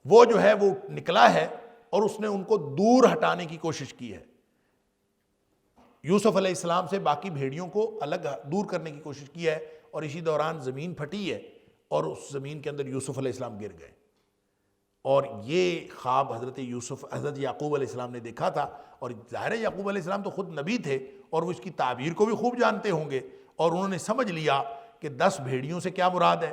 وہ جو ہے وہ نکلا ہے اور اس نے ان کو دور ہٹانے کی کوشش کی ہے، یوسف علیہ السلام سے باقی بھیڑیوں کو الگ دور کرنے کی کوشش کی ہے، اور اسی دوران زمین پھٹی ہے اور اس زمین کے اندر یوسف علیہ السلام گر گئے۔ اور یہ خواب حضرت یعقوب علیہ السلام نے دیکھا تھا، اور ظاہر ہے یعقوب علیہ السلام تو خود نبی تھے اور وہ اس کی تعبیر کو بھی خوب جانتے ہوں گے، اور انہوں نے سمجھ لیا کہ 10 بھیڑیوں سے کیا مراد ہے،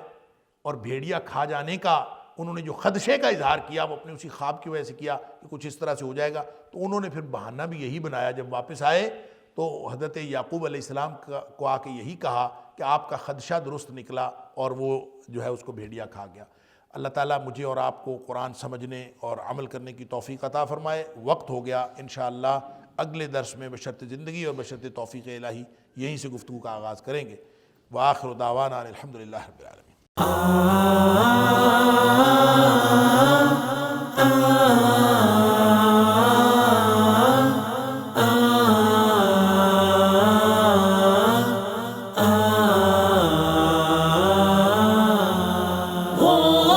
اور بھیڑیا کھا جانے کا انہوں نے جو خدشے کا اظہار کیا وہ اپنے اسی خواب کی وجہ سے کیا کہ کچھ اس طرح سے ہو جائے گا۔ تو انہوں نے پھر بہانہ بھی یہی بنایا، جب واپس آئے تو حضرت یعقوب علیہ السلام کو آ کے یہی کہا کہ آپ کا خدشہ درست نکلا، اور وہ جو ہے اس کو بھیڑیا کھا گیا۔ اللہ تعالیٰ مجھے اور آپ کو قرآن سمجھنے اور عمل کرنے کی توفیق عطا فرمائے۔ وقت ہو گیا، انشاءاللہ اگلے درس میں بشرط زندگی اور بشرط توفیق الہی یہیں سے گفتگو کا آغاز کریں گے۔ وآخر دعوانا الحمدللہ رب العالمین۔ ہو